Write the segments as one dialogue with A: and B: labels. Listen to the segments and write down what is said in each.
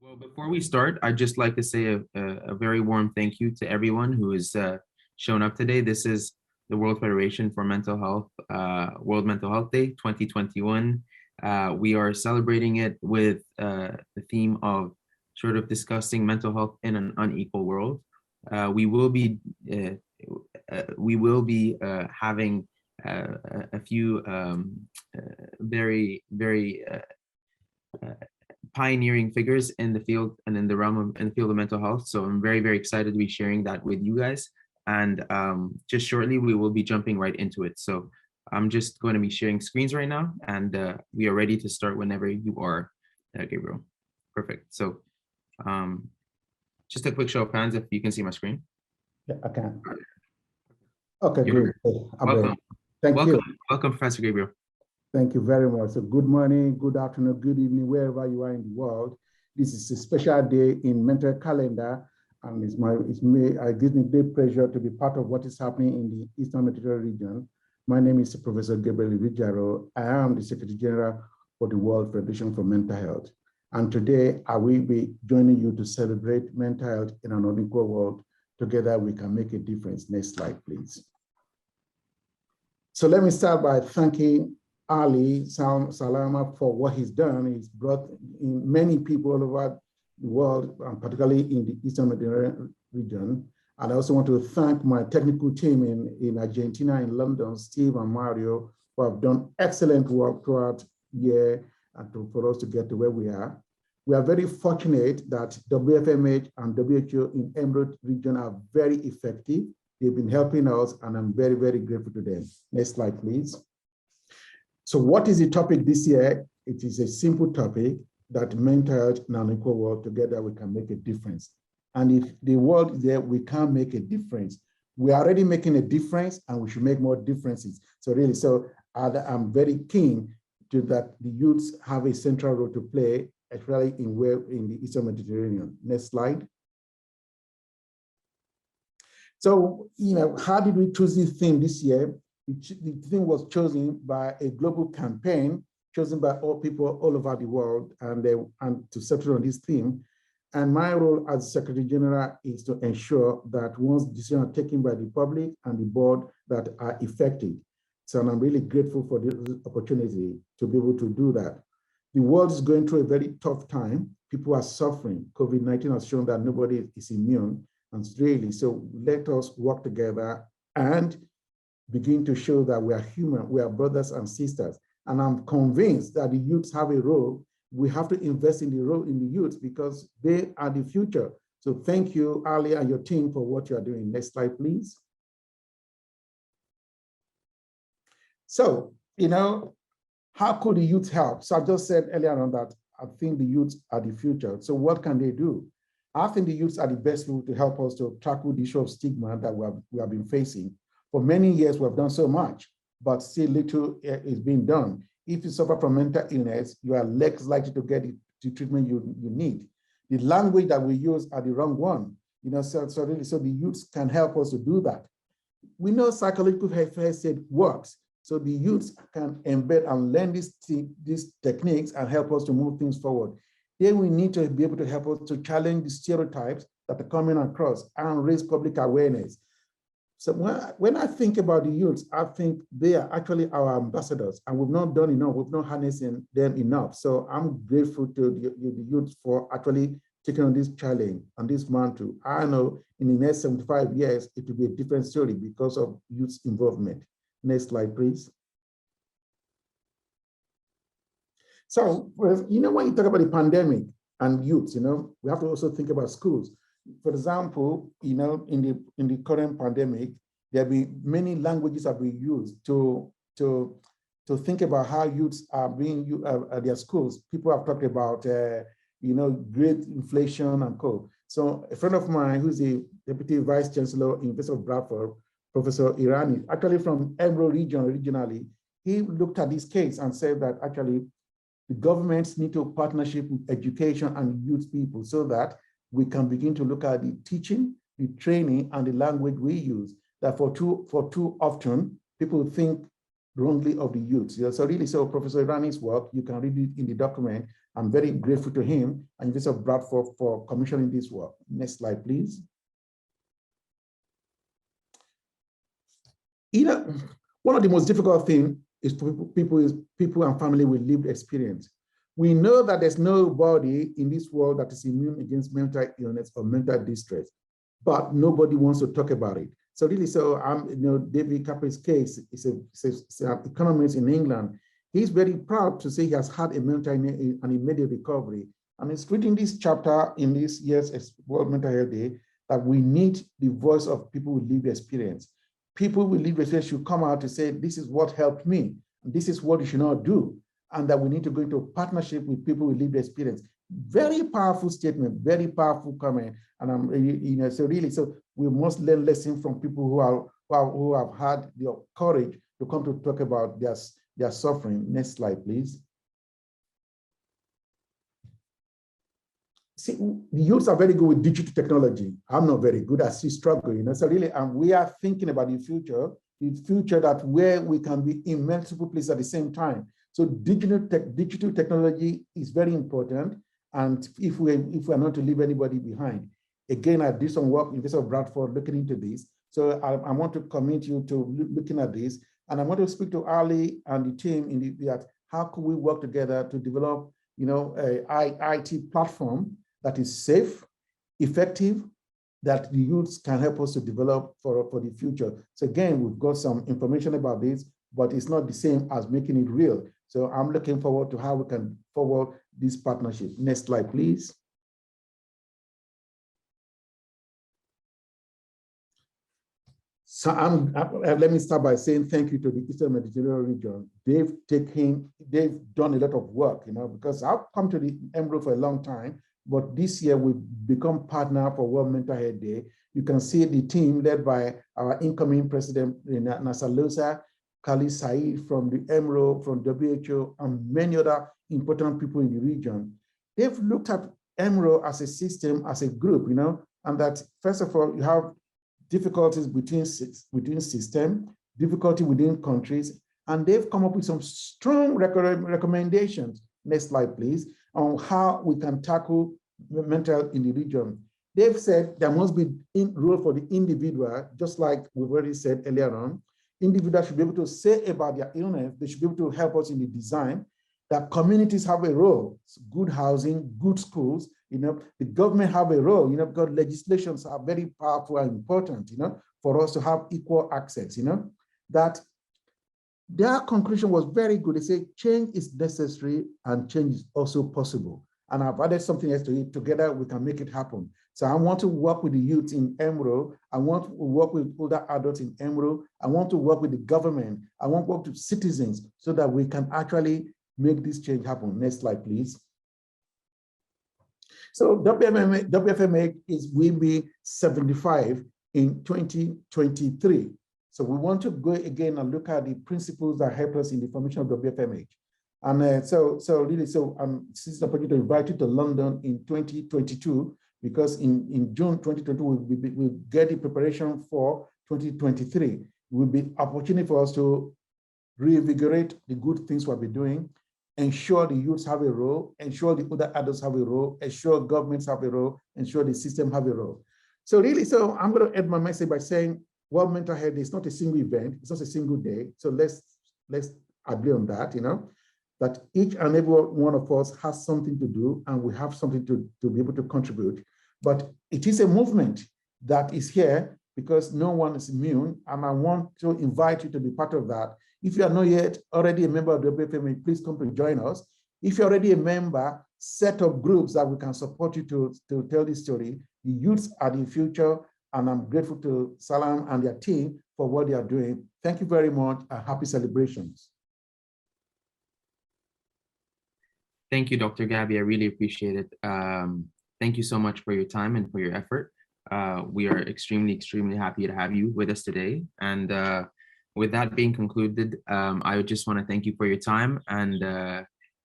A: Well, before we start, I'd just like to say a very warm thank you to everyone who has shown up today. This is the World Federation for Mental Health, World Mental Health Day 2021. We are celebrating it with the theme of sort of discussing mental health in an unequal world. We will be having a few very pioneering figures in the field and in the realm of in the field of mental health. So I'm very excited to be sharing that with you guys. And just shortly, we will be jumping right into it. So I'm just going to be sharing screens right now, and we are ready to start whenever you are, Gabriel. Perfect. So just a quick show of hands if you can see my screen.
B: Yeah, I can. Okay,
A: You're
B: good.
A: welcome.
B: Thank
A: welcome.
B: you.
A: Welcome, Professor Gabriel.
B: Thank you very much. So good morning, good afternoon, good evening, wherever you are in the world. This is a special day in mental calendar, and it gives me great pleasure to be part of what is happening in the Eastern Mediterranean region. My name is Professor Gabriel Rijaro. I am the Secretary General for the World Federation for Mental Health. And today I will be joining you to celebrate mental health in an unequal world. Together we can make a difference. Next slide, please. So let me start by thanking Ali Salama for what he's done. He's brought in many people all over the world, and particularly in the Eastern Mediterranean region. And I also want to thank my technical team in Argentina, in London, Steve and Mario, who have done excellent work throughout the year and for us to get to where we are. We are very fortunate that WFMH and WHO in Emerald region are very effective. They've been helping us, and I'm very grateful to them. Next slide, please. So what is the topic this year? It is a simple topic that mental health in an equal world, together we can make a difference. And if the world is there, we can make a difference. We are already making a difference, and we should make more differences. So I'm very keen to that the youths have a central role to play, especially in the Eastern Mediterranean. Next slide. So, how did we choose this theme this year? The theme was chosen by a global campaign, chosen by all people all over the world, and to settle on this theme. And my role as Secretary General is to ensure that once decisions are taken by the public and the board that are effective. So I'm really grateful for this opportunity to be able to do that. The world is going through a very tough time. People are suffering. COVID-19 has shown that nobody is immune. And really, so let us work together and begin to show that we are human, we are brothers and sisters. And I'm convinced that the youths have a role. We have to invest in the role in the youths because they are the future. So thank you, Ali, and your team for what you are doing. Next slide, please. So, how could the youth help? So I just said earlier on that I think the youths are the future. So what can they do? I think the youths are the best people to help us to tackle the issue of stigma that we have been facing. For many years, we have done so much, but still little is being done. If you suffer from mental illness, you are less likely to get the treatment you need. The language that we use are the wrong one. So the youths can help us to do that. We know psychological first aid works, so the youths can embed and learn these techniques and help us to move things forward. Then we need to be able to help us to challenge the stereotypes that are coming across and raise public awareness. So when I think about the youths, I think they are actually our ambassadors, and we've not done enough, we've not harnessed them enough. So I'm grateful to the youth for actually taking on this challenge and this mantle. I know in the next 75 years, it will be a different story because of youth involvement. Next slide, please. So, when you talk about the pandemic and youth, we have to also think about schools. For example, in the current pandemic, there have been many languages that we use to think about how youths are being at their schools. People have talked about, great inflation and co. So a friend of mine who's the Deputy Vice Chancellor, University of Bradford, Professor Irani, actually from Ebro region originally, he looked at this case and said that actually the governments need to partnership with education and youth people so that we can begin to look at the teaching, the training, and the language we use. That for too often, people think wrongly of the youth. Yeah, so really, so Professor Irani's work, you can read it in the document. I'm very grateful to him and Professor Bradford for commissioning this work. Next slide, please. One of the most difficult things is people and family with lived experience. We know that there's nobody in this world that is immune against mental illness or mental distress, but nobody wants to talk about it. So really, so David Capri's case is an economist in England. He's very proud to say he has had a mental and immediate recovery. And he's reading this chapter in this year's World Mental Health Day that we need the voice of people with lived experience. People with lived experience should come out to say, this is what helped me, and this is what you should not do, and that we need to go into a partnership with people with lived experience. Very powerful statement, very powerful comment. And I'm, so really, so we must learn lessons from people who have had the courage to come to talk about their suffering. Next slide, please. See, the youths are very good with digital technology. I'm not very good. I still struggle, So really, we are thinking about the future that where we can be in multiple places at the same time. So digital technology is very important. And if we are not to leave anybody behind. Again, I did some work in Professor Bradford looking into this. So I want to commit you to looking at this. And I want to speak to Ali and the team in that how could we work together to develop, a IT platform that is safe, effective, that the youths can help us to develop for the future. So again, we've got some information about this, but it's not the same as making it real. So I'm looking forward to how we can forward this partnership. Next slide, please. So let me start by saying thank you to the Eastern Mediterranean region. They've done a lot of work, because I've come to the EMRO for a long time, but this year we've become partner for World Mental Health Day. You can see the team led by our incoming president, Nasalosa, Kali Said from the EMRO, from WHO, and many other important people in the region. They've looked at EMRO as a system, as a group, and that first of all, you have difficulties between system, difficulty within countries, and they've come up with some strong recommendations. Next slide, please, on how we can tackle mental in the region. They've said there must be a role for the individual, just like we've already said earlier on. Individuals should be able to say about their illness. They should be able to help us in the design. That communities have a role, good housing, good schools, the government have a role, because legislations are very powerful and important, for us to have equal access, that their conclusion was very good. They say change is necessary and change is also possible. And I've added something else to it. Together, we can make it happen. So I want to work with the youth in EMRO. I want to work with older adults in EMRO. I want to work with the government. I want to work with citizens so that we can actually make this change happen. Next slide, please. So WFMH will be 75 in 2023. So we want to go again and look at the principles that help us in the formation of WFMH. And so this is an opportunity to invite you to London in 2022, because in June 2022, we'll get the preparation for 2023. It will be an opportunity for us to reinvigorate the good things we'll be doing, ensure the youths have a role, ensure the other adults have a role, ensure governments have a role, ensure the system have a role. So I'm going to end my message by saying World Mental Health Day is not a single event, it's not a single day. So let's agree on that, that each and every one of us has something to do and we have something to be able to contribute. But it is a movement that is here because no one is immune, and I want to invite you to be part of that. If you are not yet already a member of the WFMH, please come to join us. If you're already a member, set up groups that we can support you to tell this story. The youths are the future, and I'm grateful to Salam and their team for what they are doing. Thank you very much, and happy celebrations.
A: Thank you, Dr. Gabby. I really appreciate it. Thank you so much for your time and for your effort. We are extremely, extremely happy to have you with us today. And with that being concluded, I would just want to thank you for your time. And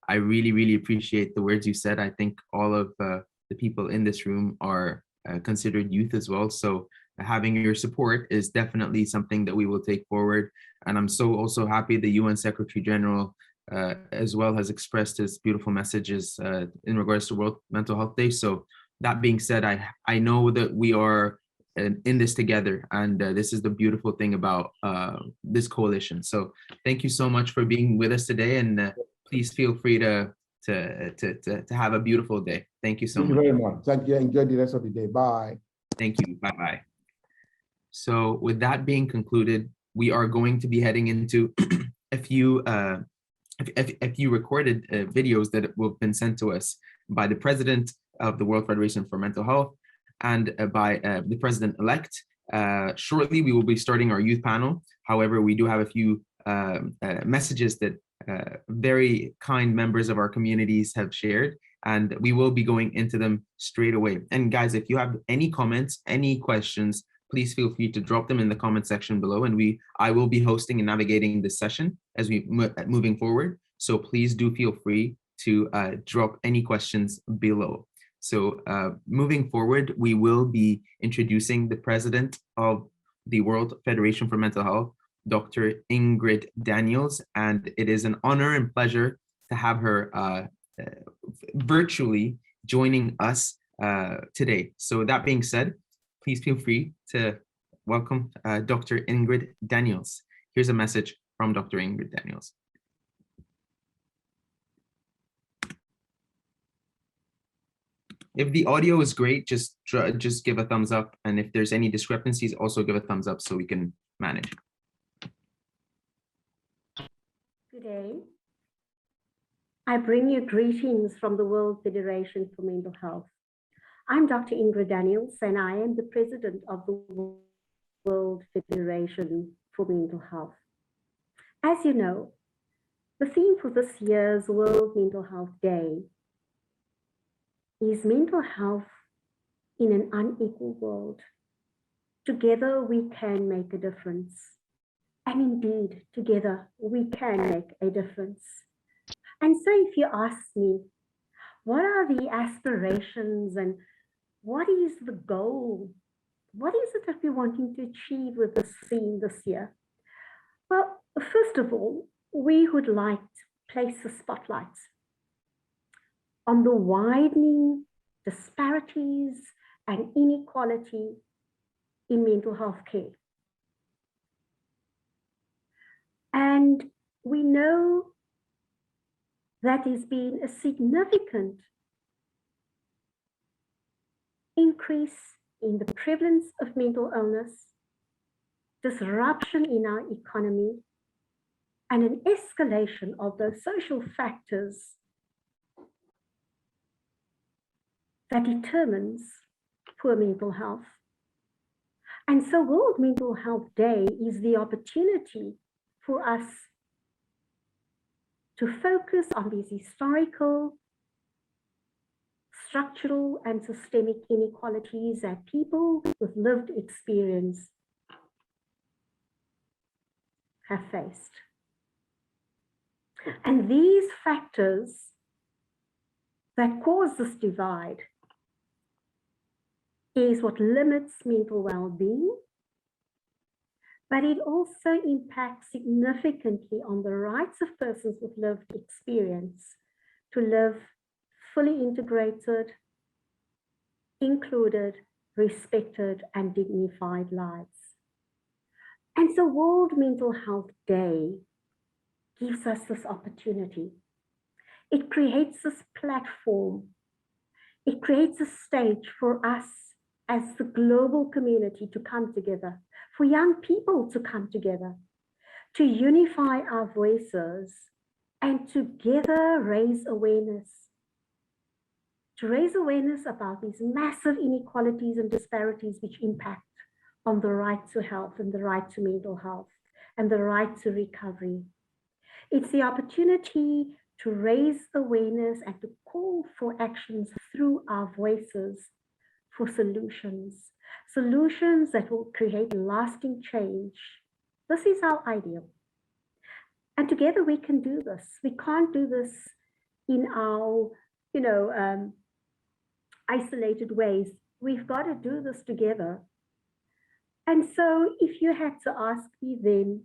A: I really, really appreciate the words you said. I think all of the people in this room are considered youth as well. So having your support is definitely something that we will take forward. And I'm so also happy the UN Secretary General as well has expressed his beautiful messages in regards to World Mental Health Day. So that being said, I know that we are in this together, and this is the beautiful thing about this coalition. So thank you so much for being with us today, and please feel free to have a beautiful day. Thank you so
B: Thank you
A: much.
B: very much. Thank you. Enjoy the rest of the day. Bye.
A: Thank you. Bye-bye. So with that being concluded, we are going to be heading into a few recorded videos that have been sent to us by the president of the World Federation for Mental Health and by the president-elect. Shortly, we will be starting our youth panel. However, we do have a few messages that very kind members of our communities have shared, and we will be going into them straight away. And guys, if you have any comments, any questions, please feel free to drop them in the comment section below, and I will be hosting and navigating this session as we moving forward. So please do feel free to drop any questions below. So moving forward, we will be introducing the president of the World Federation for Mental Health, Dr. Ingrid Daniels, and it is an honor and pleasure to have her virtually joining us today. So that being said, please feel free to welcome Dr. Ingrid Daniels. Here's a message from Dr. Ingrid Daniels. If the audio is great, just give a thumbs up. And if there's any discrepancies, also give a thumbs up so we can manage.
C: Good day. I bring you greetings from the World Federation for Mental Health. I'm Dr. Ingrid Daniels, and I am the president of the World Federation for Mental Health. As you know, the theme for this year's World Mental Health Day is mental health in an unequal world. Together we can make a difference. And indeed, together we can make a difference. And so if you ask me, what are the aspirations and what is the goal? What is it that we're wanting to achieve with this theme this year? Well, first of all, we would like to place the spotlight on the widening disparities and inequality in mental health care. And we know that there's been a significant increase in the prevalence of mental illness, disruption in our economy, and an escalation of those social factors that determines poor mental health. And so World Mental Health Day is the opportunity for us to focus on these historical, structural, and systemic inequalities that people with lived experience have faced. And these factors that cause this divide is what limits mental well-being, but it also impacts significantly on the rights of persons with lived experience to live fully integrated, included, respected, and dignified lives. And so World Mental Health Day gives us this opportunity. It creates this platform. It creates a stage for us as the global community to come together, for young people to come together, to unify our voices and together raise awareness, about these massive inequalities and disparities which impact on the right to health and the right to mental health and the right to recovery. It's the opportunity to raise awareness and to call for actions through our voices for solutions that will create lasting change. This is our ideal. And together we can do this. We can't do this in our, isolated ways. We've got to do this together And so if you had to ask me then,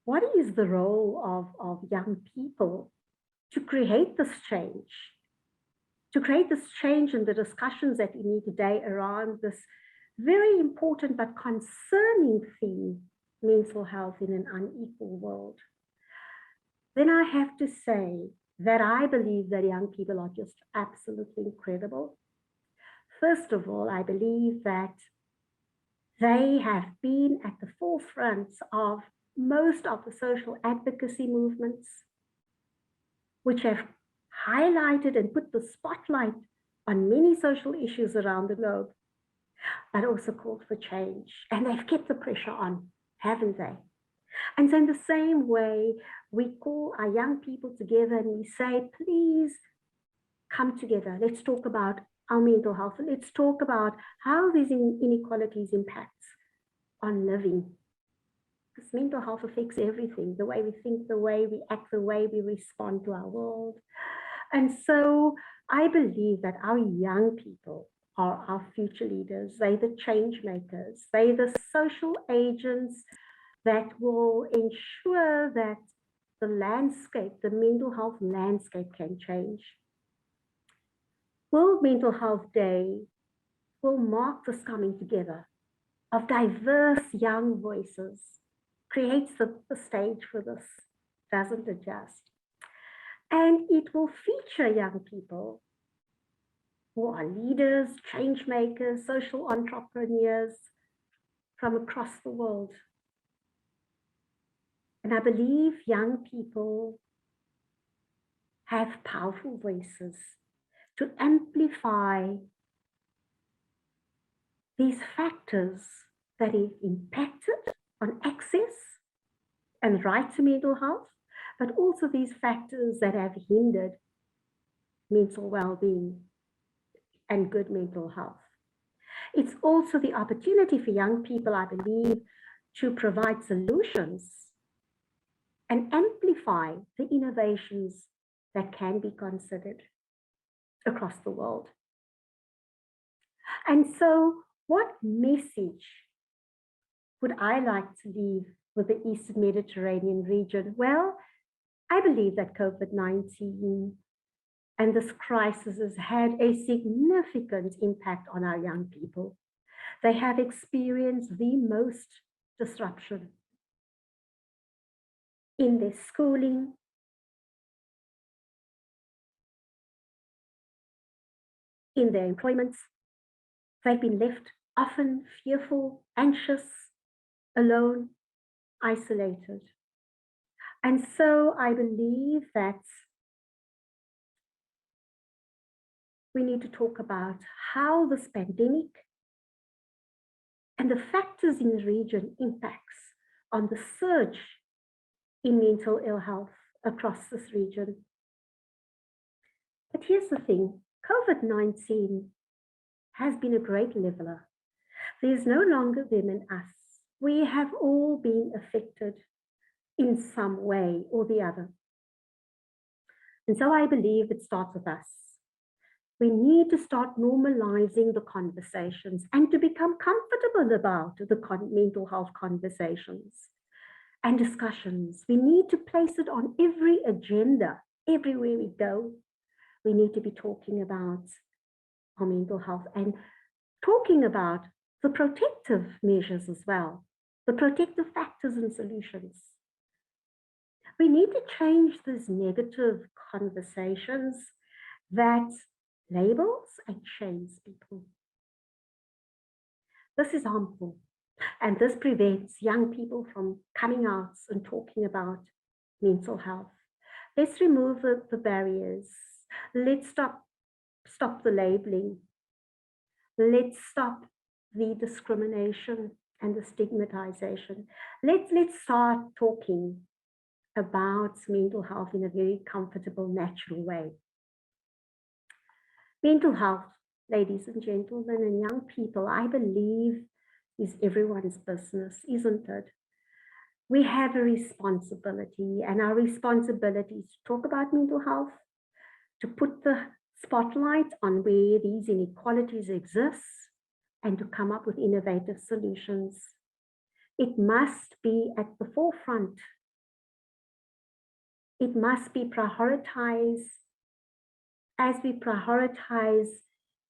C: what is the role of young people to create this change? To create this change in the discussions that we need today around this very important but concerning theme, mental health in an unequal world. Then I have to say that I believe that young people are just absolutely incredible. First of all, I believe that they have been at the forefront of most of the social advocacy movements, which have highlighted and put the spotlight on many social issues around the globe, but also called for change. And they've kept the pressure on, haven't they? And so in the same way, we call our young people together and we say, please come together. Let's talk about our mental health. Let's talk about how these inequalities impact on living. Because mental health affects everything, the way we think, the way we act, the way we respond to our world. And so I believe that our young people are our future leaders. They're the change makers. They're the social agents that will ensure that the landscape, the mental health landscape can change. World Mental Health Day will mark this coming together of diverse young voices, creates the stage for this, doesn't it just? And it will feature young people who are leaders, change makers, social entrepreneurs from across the world. And I believe young people have powerful voices to amplify these factors that have impacted on access and right to mental health, but also these factors that have hindered mental well-being and good mental health. It's also the opportunity for young people, I believe, to provide solutions and amplify the innovations that can be considered across the world. And so what message would I like to leave with the Eastern Mediterranean region? Well, I believe that COVID-19 and this crisis has had a significant impact on our young people. They have experienced the most disruption in their schooling, in their employments. They've been left often fearful, anxious, alone, isolated. And so I believe that we need to talk about how this pandemic and the factors in the region impacts on the surge in mental ill health across this region. But here's the thing, COVID-19 has been a great leveler. There's no longer them and us. We have all been affected in some way or the other. And so I believe it starts with us. We need to start normalizing the conversations and to become comfortable about the mental health conversations and discussions. We need to place it on every agenda, everywhere we go. We need to be talking about our mental health and talking about the protective measures as well, the protective factors and solutions. We need to change these negative conversations that labels and shames people. This is harmful, and this prevents young people from coming out and talking about mental health. Let's remove the barriers. Let's stop the labeling. Let's stop the discrimination and the stigmatization. Let's start talking about mental health in a very comfortable, natural way. Mental health, ladies and gentlemen, and young people, I believe is everyone's business, isn't it? We have a responsibility, and our responsibility is to talk about mental health, to put the spotlight on where these inequalities exist, and to come up with innovative solutions. It must be at the forefront. It must be prioritized as we prioritize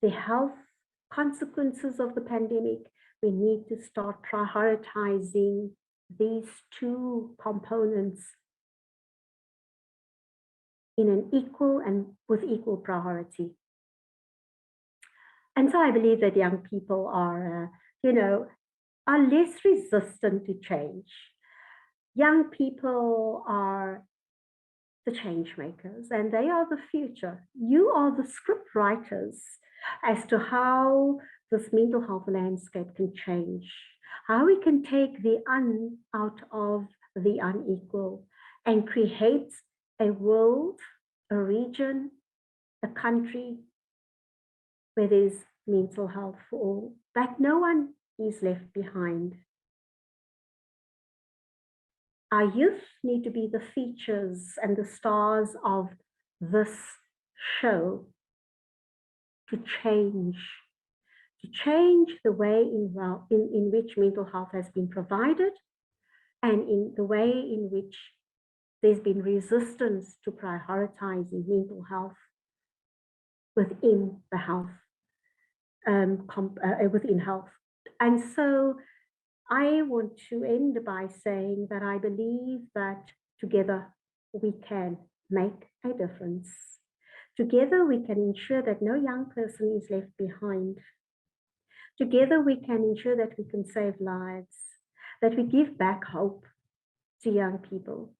C: the health consequences of the pandemic. We need to start prioritizing these two components in an equal and with equal priority. And so I believe that young people are, are less resistant to change. Young people are the change makers, and they are the future. You are the script writers as to how this mental health landscape can change, how we can take the un out of the unequal and create a world, a region, a country where there's mental health for all, that no one is left behind. Our youth need to be the features and the stars of this show to change the way in which mental health has been provided and in the way in which there's been resistance to prioritizing mental health within the health, within health. And so I want to end by saying that I believe that together we can make a difference. Together we can ensure that no young person is left behind. Together we can ensure that we can save lives, that we give back hope to young people.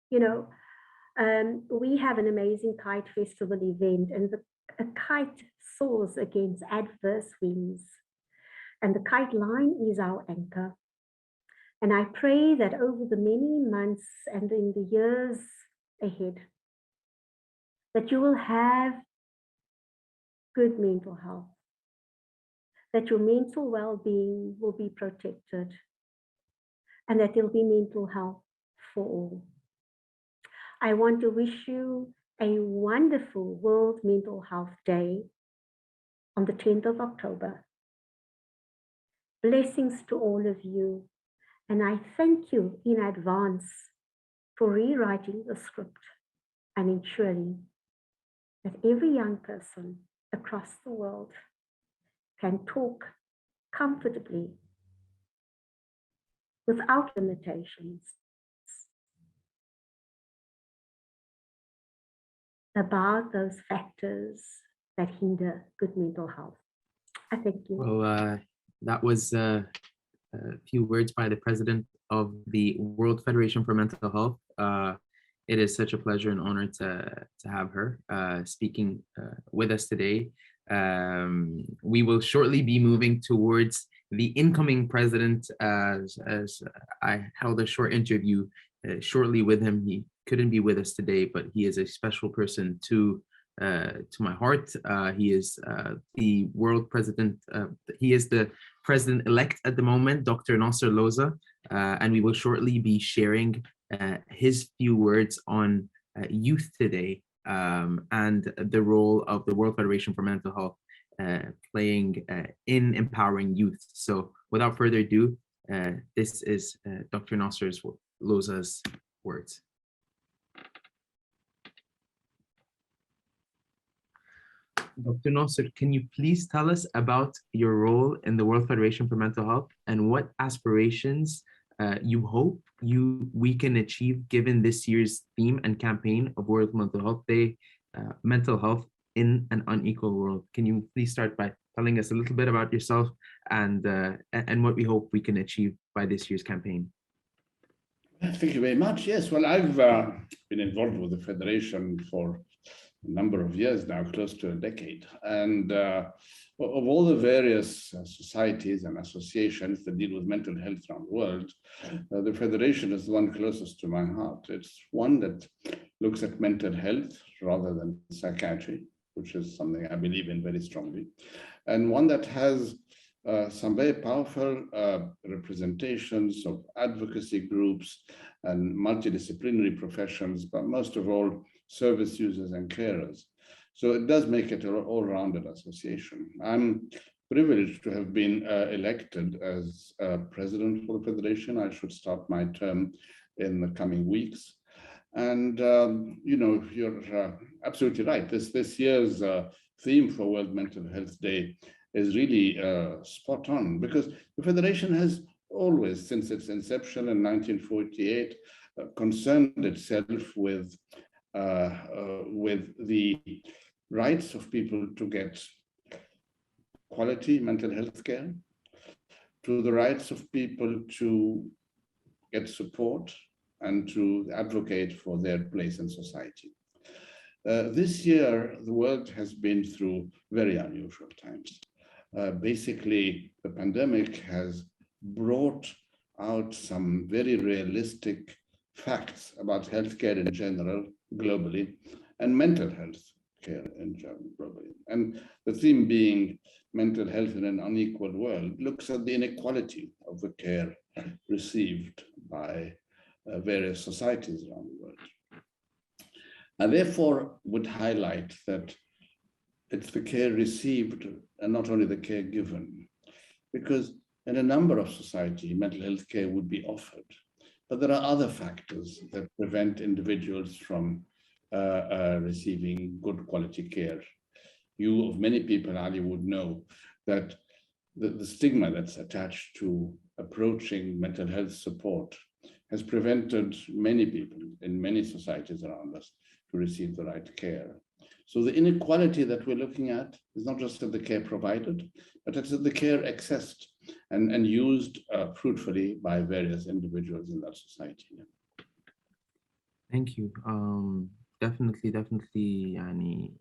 C: We have an amazing kite festival event, and a kite soars against adverse winds. And the kite line is our anchor. And I pray that over the many months and in the years ahead, that you will have good mental health, that your mental well-being will be protected, and that there will be mental health for all. I want to wish you a wonderful World Mental Health Day on the 10th of October. Blessings to all of you. And I thank you in advance for rewriting the script and ensuring that every young person across the world can talk comfortably without limitations about those factors that hinder good mental health. I thank you.
A: Well, that was a few words by the president of the World Federation for Mental Health. It is such a pleasure and honor to have her speaking with us today. We will shortly be moving towards the incoming president, as I held a short interview shortly with him. He couldn't be with us today, but he is a special person to my heart. He is the world president. He is the president-elect at the moment, Dr. Nasser Loza, and we will shortly be sharing his few words on youth today and the role of the World Federation for Mental Health playing in empowering youth. So without further ado, this is Dr. Nasser Loza's words. Dr. Nasser, can you please tell us about your role in the World Federation for Mental Health and what aspirations you hope we can achieve given this year's theme and campaign of World Mental Health Day, Mental Health in an Unequal World? Can you please start by telling us a little bit about yourself and what we hope we can achieve by this year's campaign?
D: Thank you very much. Yes, well, I've been involved with the Federation for a number of years now, close to a decade. And of all the various societies and associations that deal with mental health around the world, the Federation is the one closest to my heart. It's one that looks at mental health rather than psychiatry, which is something I believe in very strongly, and one that has some very powerful representations of advocacy groups and multidisciplinary professions, but most of all, service users and carers. So it does make it an all-rounded association. I'm privileged to have been elected as president for the Federation. I should start my term in the coming weeks. And, you're absolutely right. This year's theme for World Mental Health Day is really spot on, because the Federation has always, since its inception in 1948, concerned itself with the rights of people to get quality mental health care, to the rights of people to get support and to advocate for their place in society. This year, the world has been through very unusual times. Basically, the pandemic has brought out some very realistic facts about healthcare in general, globally, and mental health care in general, globally. And the theme being mental health in an unequal world looks at the inequality of the care received by various societies around the world. And therefore would highlight that it's the care received and not only the care given, because in a number of societies, mental health care would be offered, but there are other factors that prevent individuals from receiving good quality care. You, of many people, Ali, would know that the stigma that's attached to approaching mental health support has prevented many people in many societies around us to receive the right care. So the inequality that we're looking at is not just at the care provided, but it's at the care accessed and used fruitfully by various individuals in that society.
A: Thank you. Definitely, Annie.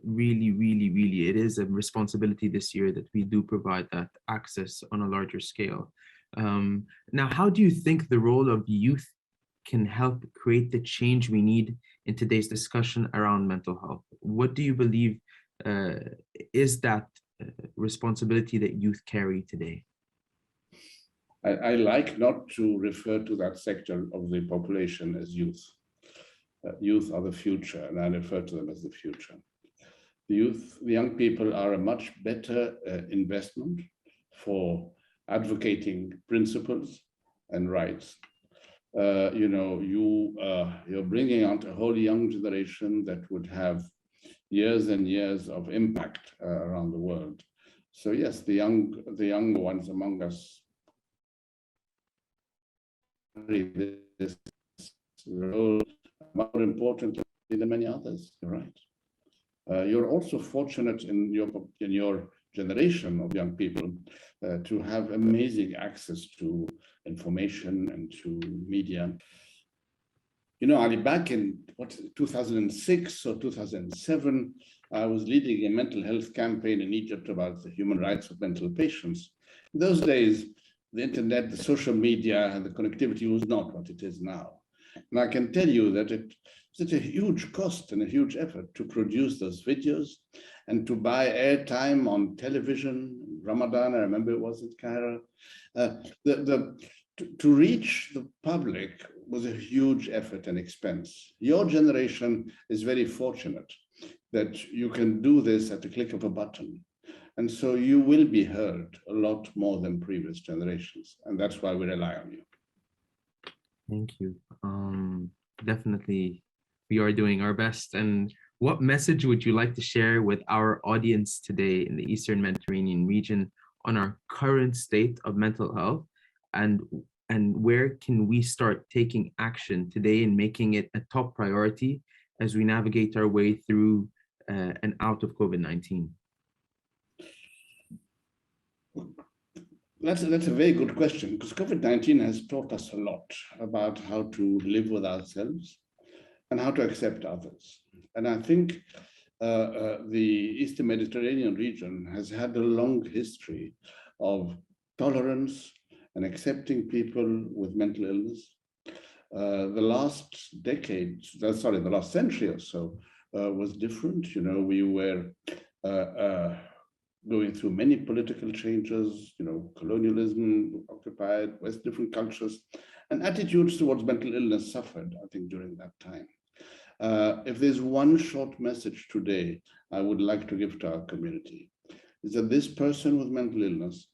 A: Really, it is a responsibility this year that we do provide that access on a larger scale. Now, how do you think the role of youth can help create the change we need in today's discussion around mental health? What do you believe is that responsibility that youth carry today?
D: I like not to refer to that sector of the population as youth. Youth are the future, and I refer to them as the future. The young people are a much better investment for advocating principles and rights. You're bringing out a whole young generation that would have years and years of impact around the world. So yes, the young ones among us this role more important than many others. You're right. You're also fortunate in your generation of young people to have amazing access to information and to media. Ali, back in 2006 or 2007, I was leading a mental health campaign in Egypt about the human rights of mental patients. In those days, the internet, the social media, and the connectivity was not what it is now. And I can tell you that it's such a huge cost and a huge effort to produce those videos and to buy airtime on television. Ramadan, I remember it was in Cairo. To reach the public was a huge effort and expense. Your generation is very fortunate that you can do this at the click of a button. And so you will be heard a lot more than previous generations. And that's why we rely on you.
A: Thank you. Definitely, we are doing our best. And what message would you like to share with our audience today in the Eastern Mediterranean region on our current state of mental health, and where can we start taking action today and making it a top priority as we navigate our way through and out of COVID-19?
D: That's a very good question, because COVID-19 has taught us a lot about how to live with ourselves and how to accept others. And I think the Eastern Mediterranean region has had a long history of tolerance and accepting people with mental illness. The last century or so was different. We were going through many political changes, colonialism, occupied, West, different cultures, and attitudes towards mental illness suffered, I think, during that time. If there's one short message today I would like to give to our community, is that this person with mental illness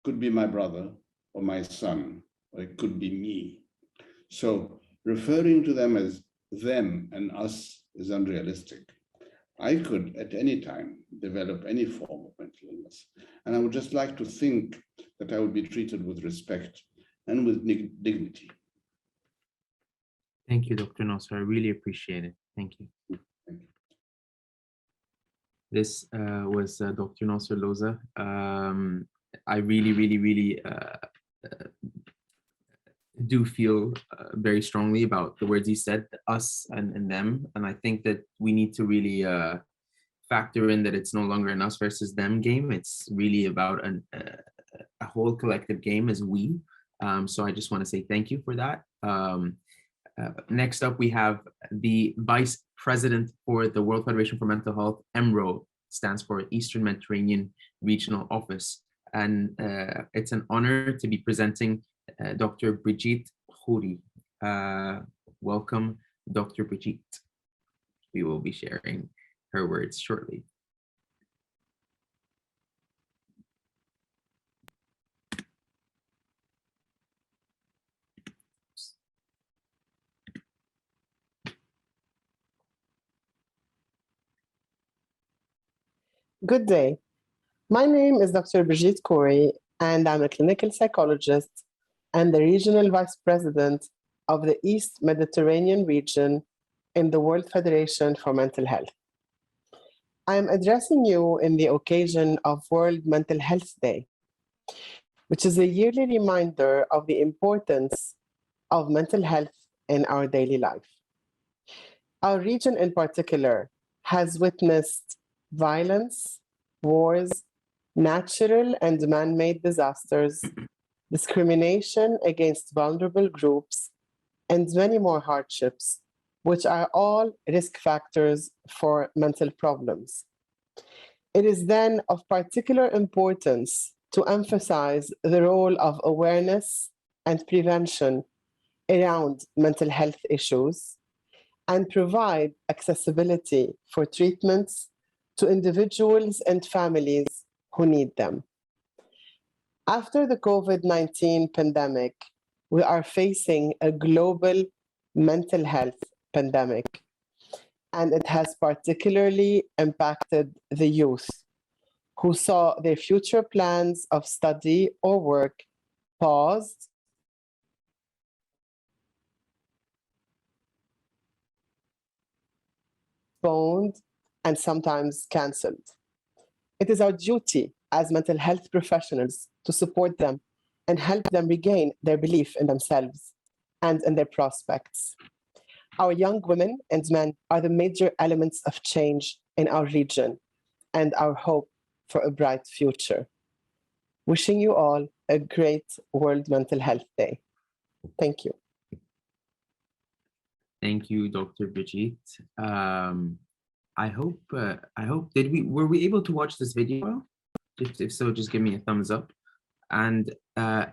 D: could be my brother or my son, or it could be me. So referring to them as them and us is unrealistic. I could at any time develop any form of mental illness. And I would just like to think that I would be treated with respect and with dignity.
A: Thank you, Dr. Nasser. I really appreciate it. Thank you.
D: Thank you.
A: This was Dr. Nasser Loza. I really do feel very strongly about the words he said, us and them. And I think that we need to really factor in that it's no longer an us versus them game. It's really about a whole collective game as we. So I just want to say thank you for that. Next up, we have the Vice President for the World Federation for Mental Health, EMRO, stands for Eastern Mediterranean Regional Office. And it's an honor to be presenting Dr. Brigitte Khouri. Welcome, Dr. Brigitte. We will be sharing her words shortly.
E: Good day. My name is Dr. Brigitte Khouri, and I'm a clinical psychologist and the Regional Vice President of the East Mediterranean region in the World Federation for Mental Health. I'm addressing you in the occasion of World Mental Health Day, which is a yearly reminder of the importance of mental health in our daily life. Our region in particular has witnessed violence, wars, natural and man-made disasters, discrimination against vulnerable groups, and many more hardships, which are all risk factors for mental problems. It is then of particular importance to emphasize the role of awareness and prevention around mental health issues and provide accessibility for treatments to individuals and families who need them. After the COVID-19 pandemic, we are facing a global mental health pandemic, and it has particularly impacted the youth who saw their future plans of study or work paused, postponed, and sometimes canceled. It is our duty as mental health professionals to support them and help them regain their belief in themselves and in their prospects. Our young women and men are the major elements of change in our region and our hope for a bright future. Wishing you all a great World Mental Health Day. Thank you.
A: Thank you, Dr. Brigitte. I hope were we able to watch this video? If so, just give me a thumbs up. And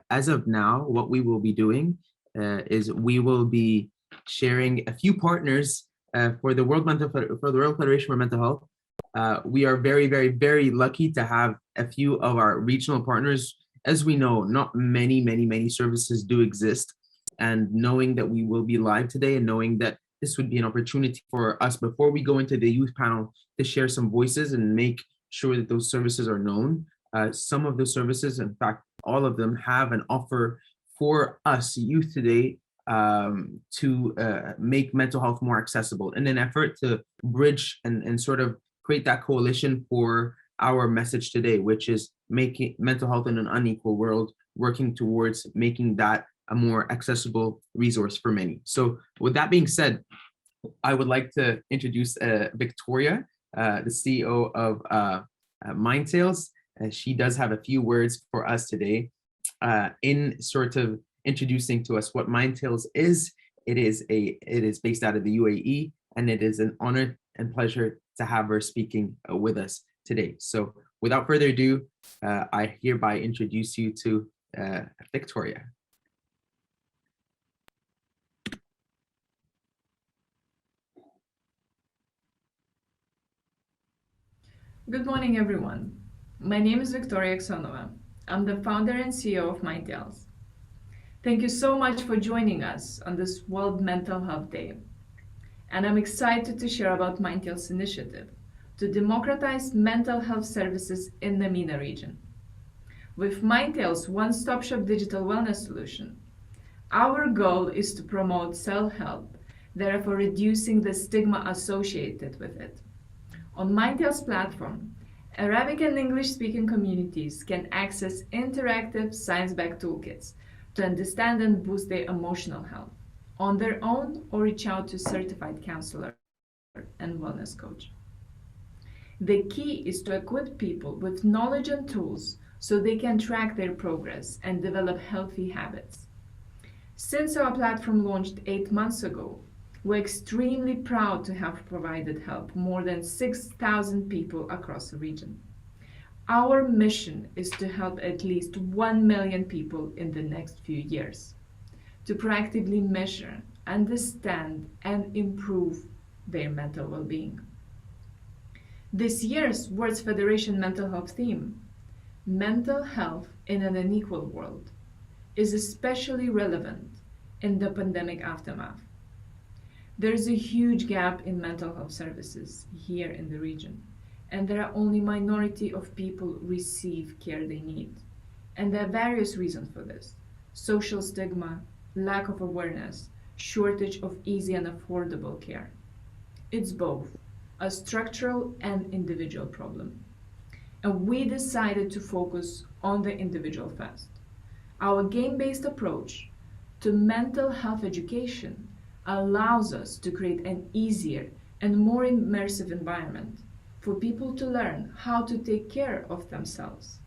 A: as of now, what we will be doing is we will be sharing a few partners for the World Federation for Mental Health. We are very lucky to have a few of our regional partners. As we know, not many services do exist. And knowing that we will be live today and knowing that this would be an opportunity for us before we go into the youth panel to share some voices and make sure that those services are known. Some of the services, in fact, all of them have an offer for us youth today to make mental health more accessible in an effort to bridge and sort of create that coalition for our message today, which is making mental health in an unequal world, working towards making that a more accessible resource for many. So with that being said, I would like to introduce Victoria, the CEO of MindTales. She does have a few words for us today in sort of introducing to us what MindTales is. It is based out of the UAE, and it is an honor and pleasure to have her speaking with us today. So without further ado, I hereby introduce you to Victoria.
F: Good morning, everyone. My name is Victoria Xonova. I'm the founder and CEO of Mindtales. Thank you so much for joining us on this World Mental Health Day. And I'm excited to share about Mindtales' initiative to democratize mental health services in the MENA region. With Mindtales' one-stop shop digital wellness solution, our goal is to promote self-help, therefore reducing the stigma associated with it. On Mindtales platform, Arabic and English-speaking communities can access interactive science-backed toolkits to understand and boost their emotional health on their own or reach out to certified counselor and wellness coach. The key is to equip people with knowledge and tools so they can track their progress and develop healthy habits. Since our platform launched 8 months ago, we're extremely proud to have provided help more than 6,000 people across the region. Our mission is to help at least 1 million people in the next few years to proactively measure, understand, and improve their mental well-being. This year's World Federation Mental Health theme, Mental Health in an Unequal World, is especially relevant in the pandemic aftermath. There is a huge gap in mental health services here in the region, and there are only a minority of people receive care they need. And there are various reasons for this: social stigma, lack of awareness, shortage of easy and affordable care. It's both a structural and individual problem. And we decided to focus on the individual first. Our game-based approach to mental health education allows us to create an easier and more immersive environment for people to learn how to take care of themselves,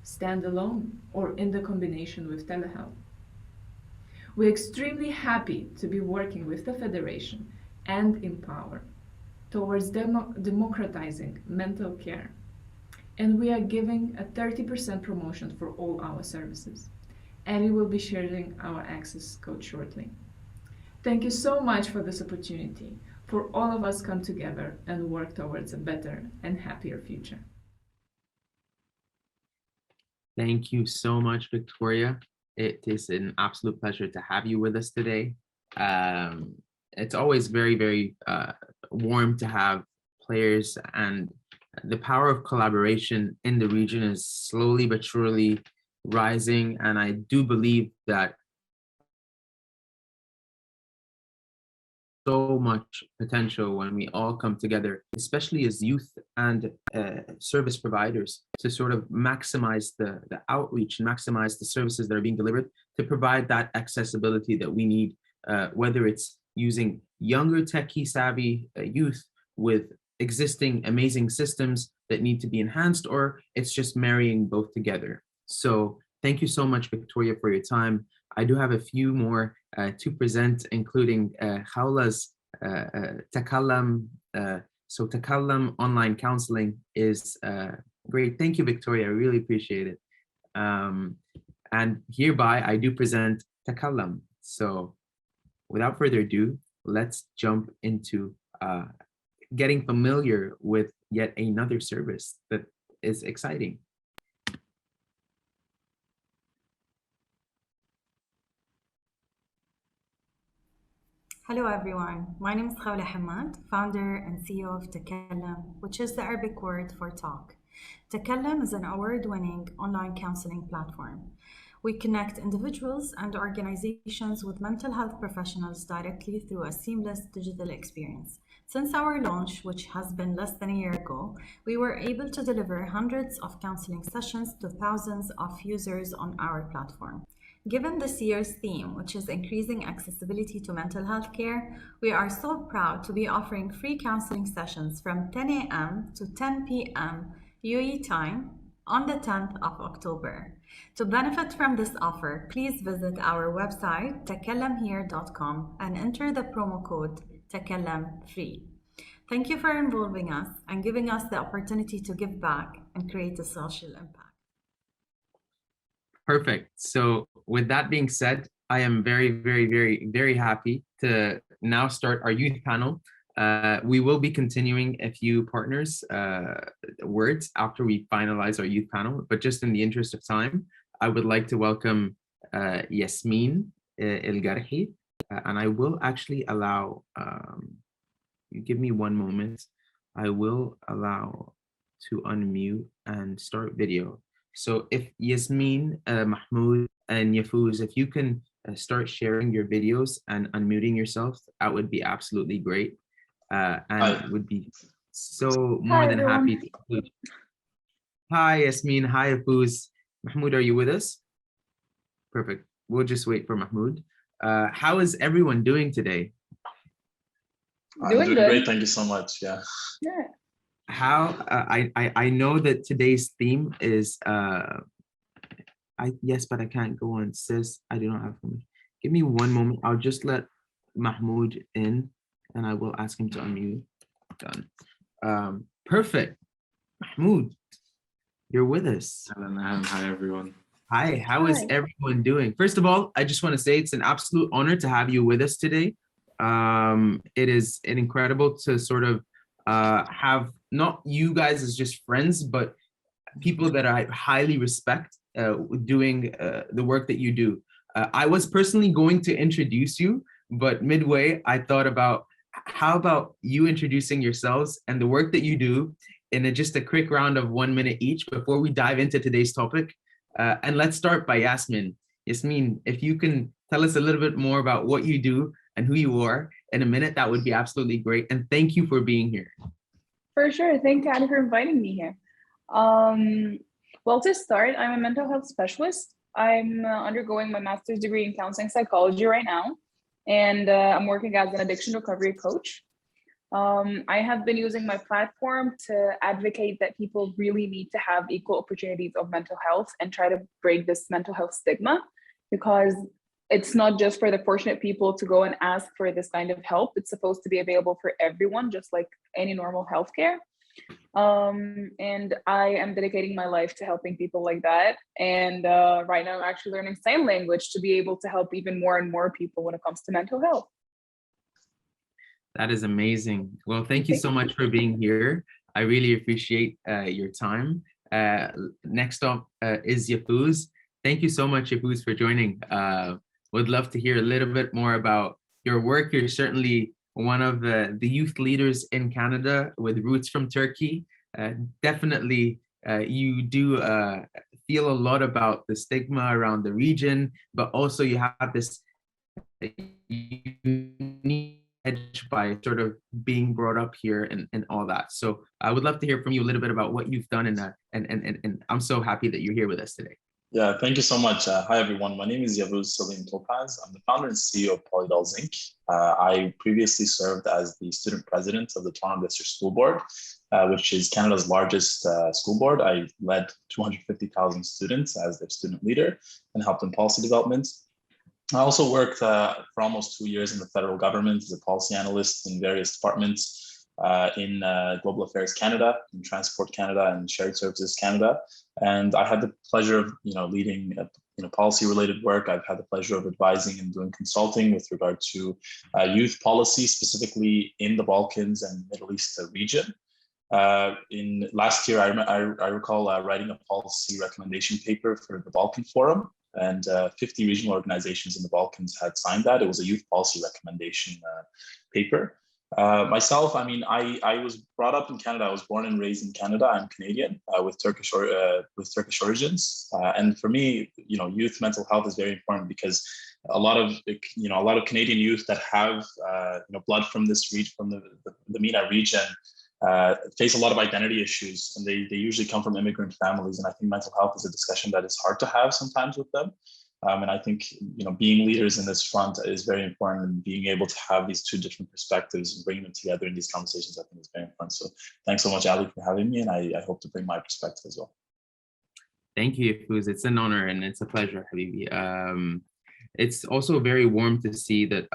F: stand alone or in the combination with telehealth. We're extremely happy to be working with the Federation and Empower towards democratizing mental care, and we are giving a 30% promotion for all our services. And we will be sharing our access code shortly. Thank you so much for this opportunity for all of us come together and work towards a better and happier future.
A: Thank you so much, Victoria. It is an absolute pleasure to have you with us today. It's always very, very warm to have players, and the power of collaboration in the region is slowly but surely rising. And I do believe that so much potential when we all come together, especially as youth and service providers, to sort of maximize the outreach and maximize the services that are being delivered to provide that accessibility that we need, whether it's using younger techie savvy youth with existing amazing systems that need to be enhanced, or it's just marrying both together. So thank you so much, Victoria, for your time. I do have a few more to present, including Khawla's Takallam. So Takallam online counseling is great. Thank you, Victoria. I really appreciate it. And hereby, I do present Takallam. So without further ado, let's jump into getting familiar with yet another service that is exciting.
G: Hello everyone, my name is Khawla Hamad, founder and CEO of Takallam, which is the Arabic word for talk. Takallam is an award-winning online counseling platform. We connect individuals and organizations with mental health professionals directly through a seamless digital experience. Since our launch, which has been less than a year ago, we were able to deliver hundreds of counseling sessions to thousands of users on our platform. Given this year's theme, which is increasing accessibility to mental health care, we are so proud to be offering free counseling sessions from 10 a.m. to 10 p.m. UAE time on the 10th of October. To benefit from this offer, please visit our website takallamhere.com and enter the promo code TAKALLAMFREE. Thank you for involving us and giving us the opportunity to give back and create a social impact.
A: Perfect. So with that being said, I am very, very, very, very happy to now start our youth panel. We will be continuing a few partners' words after we finalize our youth panel, but just in the interest of time, I would like to welcome Yasmin El Garhi, and I will actually allow, you give me one moment, I will allow to unmute and start video. So if Yasmin, Mahmoud, and Yafuz, if you can start sharing your videos and unmuting yourselves, that would be absolutely great. And would be so more than happy to. Hi, Yasmin. Hi, Yafuz. Mahmoud, are you with us? Perfect. We'll just wait for Mahmoud. How is everyone doing today?
H: I'm doing great. Thank you so much. Yeah.
A: How I know that today's theme is yes, but I can't go on. Sis, I do not have permission. Give me one moment. I'll just let Mahmoud in, and I will ask him to unmute. Done. Perfect. Mahmoud, you're with us.
H: Hello, man. Hi, everyone.
A: Hi. How is everyone doing? First of all, I just want to say it's an absolute honor to have you with us today. It is incredible to sort of have not you guys as just friends, but people that I highly respect doing the work that you do. I was personally going to introduce you, but midway I thought about how about you introducing yourselves and the work that you do in just a quick round of 1 minute each before we dive into today's topic. And let's start by Yasmin. Yasmin, if you can tell us a little bit more about what you do and who you are in a minute, that would be absolutely great. And thank you for being here.
I: For sure. Thank you, Annie, for inviting me here. Well, to start, I'm a mental health specialist. I'm undergoing my master's degree in counseling psychology right now, and I'm working as an addiction recovery coach. I have been using my platform to advocate that people really need to have equal opportunities of mental health and try to break this mental health stigma, because it's not just for the fortunate people to go and ask for this kind of help. It's supposed to be available for everyone, just like any normal healthcare. And I am dedicating my life to helping people like that. And right now I'm actually learning sign language to be able to help even more and more people when it comes to mental health.
A: That is amazing. Well, thank you so much for being here. I really appreciate your time. Next up is Yafuz. Thank you so much, Yafuz, for joining. Would love to hear a little bit more about your work. You're certainly one of the youth leaders in Canada with roots from Turkey. Definitely, you do feel a lot about the stigma around the region, but also you have this unique edge by sort of being brought up here and all that. So I would love to hear from you a little bit about what you've done, and I'm so happy that you're here with us today.
H: Yeah, thank you so much. Hi, everyone. My name is Yavuz Salim Topaz. I'm the founder and CEO of Polydolls Inc. I previously served as the student president of the Toronto District School Board, which is Canada's largest school board. I led 250,000 students as their student leader and helped in policy development. I also worked for almost 2 years in the federal government as a policy analyst in various departments in Global Affairs Canada, in Transport Canada, and Shared Services Canada. And I had the pleasure of leading policy-related work. I've had the pleasure of advising and doing consulting with regard to youth policy, specifically in the Balkans and Middle East region. In last year, I recall writing a policy recommendation paper for the Balkan Forum, and 50 regional organizations in the Balkans had signed that. It was a youth policy recommendation paper. Myself, I mean, I was brought up in Canada. I was born and raised in Canada. I'm Canadian with Turkish origins, and for me, youth mental health is very important because a lot of Canadian youth that have blood from this region, from the MENA region, face a lot of identity issues, and they usually come from immigrant families. And I think mental health is a discussion that is hard to have sometimes with them. And I think being leaders in this front is very important, and being able to have these two different perspectives and bring them together in these conversations, I think is very important. So thanks so much, Ali, for having me, and I hope to bring my perspective as well.
A: Thank you, Yafuz. It's an honor and it's a pleasure, Habibi. It's also very warm to see that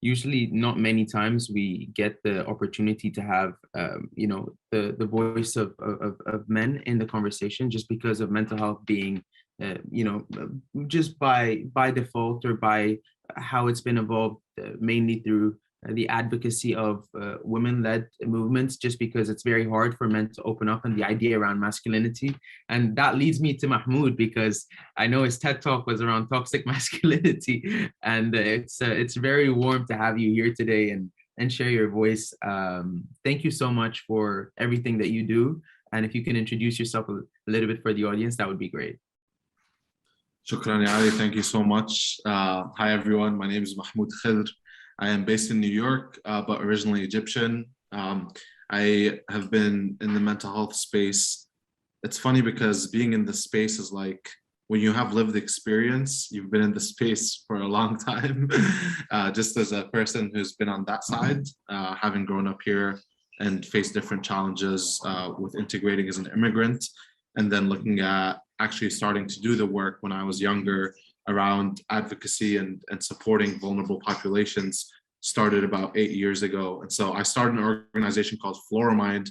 A: usually not many times we get the opportunity to have the voice of men in the conversation, just because of mental health being just by default or by how it's been evolved, mainly through the advocacy of women-led movements, just because it's very hard for men to open up, and the idea around masculinity. And that leads me to Mahmoud, because I know his TED Talk was around toxic masculinity, and it's very warm to have you here today and share your voice. Thank you so much for everything that you do. And if you can introduce yourself a little bit for the audience, that would be great.
J: Shukran, Ya Ali. Thank you so much. Hi, everyone. My name is Mahmoud Khidr. I am based in New York, but originally Egyptian. I have been in the mental health space. It's funny because being in the space is like when you have lived experience, you've been in the space for a long time. Just as a person who's been on that side, having grown up here and faced different challenges with integrating as an immigrant, and then looking at actually starting to do the work when I was younger around advocacy and supporting vulnerable populations, started about 8 years ago. And so I started an organization called Floramind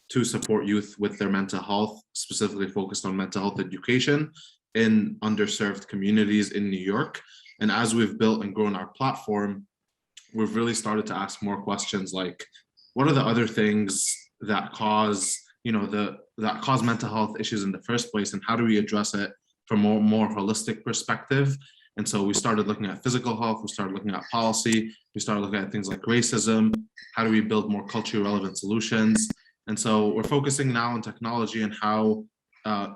J: to support youth with their mental health, specifically focused on mental health education in underserved communities in New York. And as we've built and grown our platform, we've really started to ask more questions like, what are the other things that cause, that cause mental health issues in the first place, and how do we address it from a more holistic perspective? And so we started looking at physical health, we started looking at policy, we started looking at things like racism, how do we build more culturally relevant solutions? And so we're focusing now on technology and how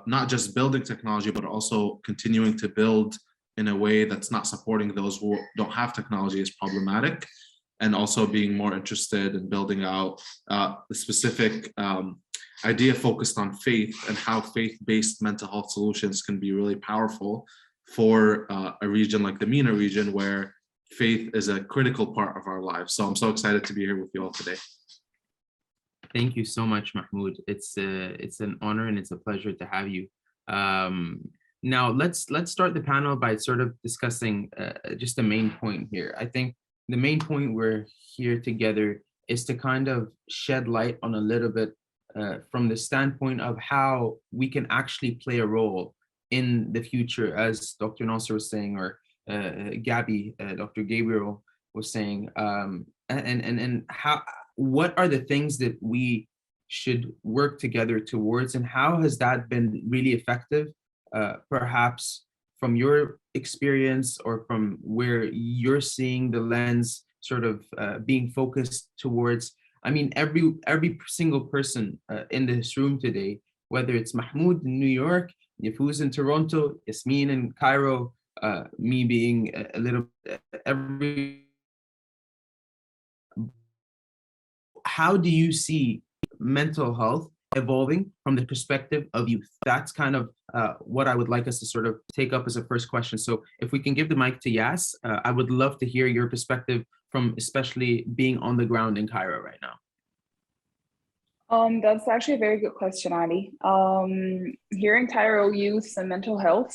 J: not just building technology, but also continuing to build in a way that's not supporting those who don't have technology is problematic, and also being more interested in building out the specific idea focused on faith and how faith-based mental health solutions can be really powerful for a region like the MENA region, where faith is a critical part of our lives. So I'm so excited to be here with you all today.
A: Thank you so much, Mahmoud. It's an honor and it's a pleasure to have you. Now let's start the panel by sort of discussing just the main point here. I think the main point we're here together is to kind of shed light on a little bit from the standpoint of how we can actually play a role in the future, as Dr. Nasser was saying, or Dr. Gabriel was saying, and how, what are the things that we should work together towards, and how has that been really effective, perhaps from your experience or from where you're seeing the lens sort of being focused towards. I mean, every single person in this room today, whether it's Mahmoud in New York, Yafuz in Toronto, Yasmin in Cairo, me being a little every. How do you see mental health evolving from the perspective of youth? That's kind of what I would like us to sort of take up as a first question. So if we can give the mic to Yas, I would love to hear your perspective from especially being on the ground in Cairo right now.
I: That's actually a very good question, Ali. Here in Cairo, youth and mental health,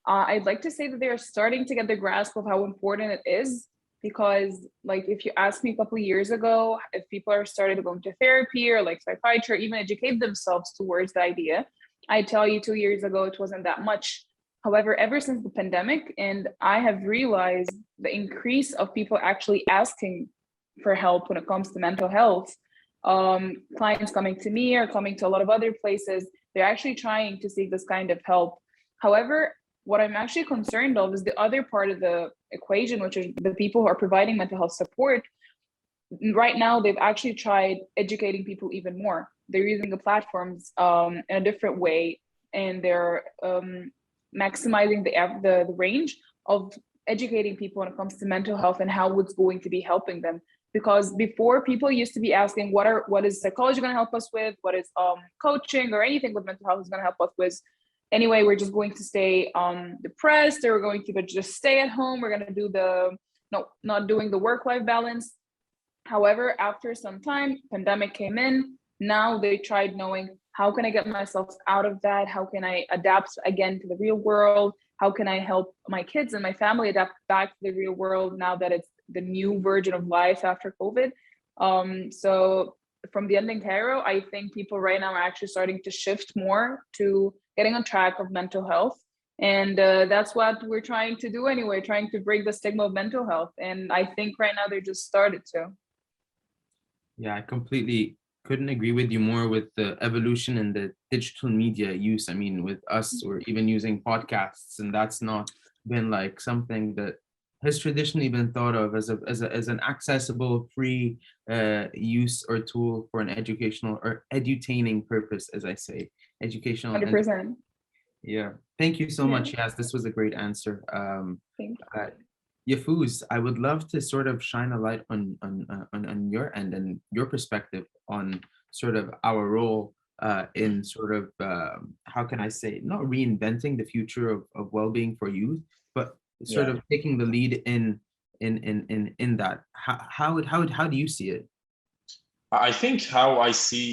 I: I'd like to say that they are starting to get the grasp of how important it is, because like if you asked me a couple of years ago, if people are starting to go into therapy or like psychiatry, or even educate themselves towards the idea, I'd tell you 2 years ago, it wasn't that much. However, ever since the pandemic, and I have realized the increase of people actually asking for help when it comes to mental health, clients coming to me or coming to a lot of other places, they're actually trying to seek this kind of help. However, what I'm actually concerned of is the other part of the equation, which is the people who are providing mental health support. Right now, they've actually tried educating people even more. They're using the platforms in a different way, and they're maximizing the range of educating people when it comes to mental health and how it's going to be helping them. Because before, people used to be asking, what is psychology going to help us with? What is coaching or anything with mental health is going to help us with? Anyway, we're just going to stay depressed, or we're going to just stay at home. We're going to do not doing the work-life balance. However, after some time, pandemic came in. Now they tried knowing, how can I get myself out of that? How can I adapt again to the real world? How can I help my kids and my family adapt back to the real world now that it's the new version of life after COVID? So from the end in Cairo, I think people right now are actually starting to shift more to getting on track of mental health. And that's what we're trying to do anyway, trying to break the stigma of mental health. And I think right now they just started to.
A: Yeah, I completely couldn't agree with you more with the evolution in the digital media use. I mean, with us, we're even using podcasts, and that's not been like something that has traditionally been thought of as as an accessible, free use or tool for an educational or edutaining purpose, as I say, educational.
I: 100%.
A: Yeah, thank you so much. Yes, this was a great answer.
I: Thank
A: Uh, Yafuz, I would love to sort of shine a light on your end and your perspective on sort of our role in sort of how can I say, not reinventing the future of well-being for youth, but sort
H: Yeah.
A: of taking the lead in that. How do you see it?
H: I think how I see,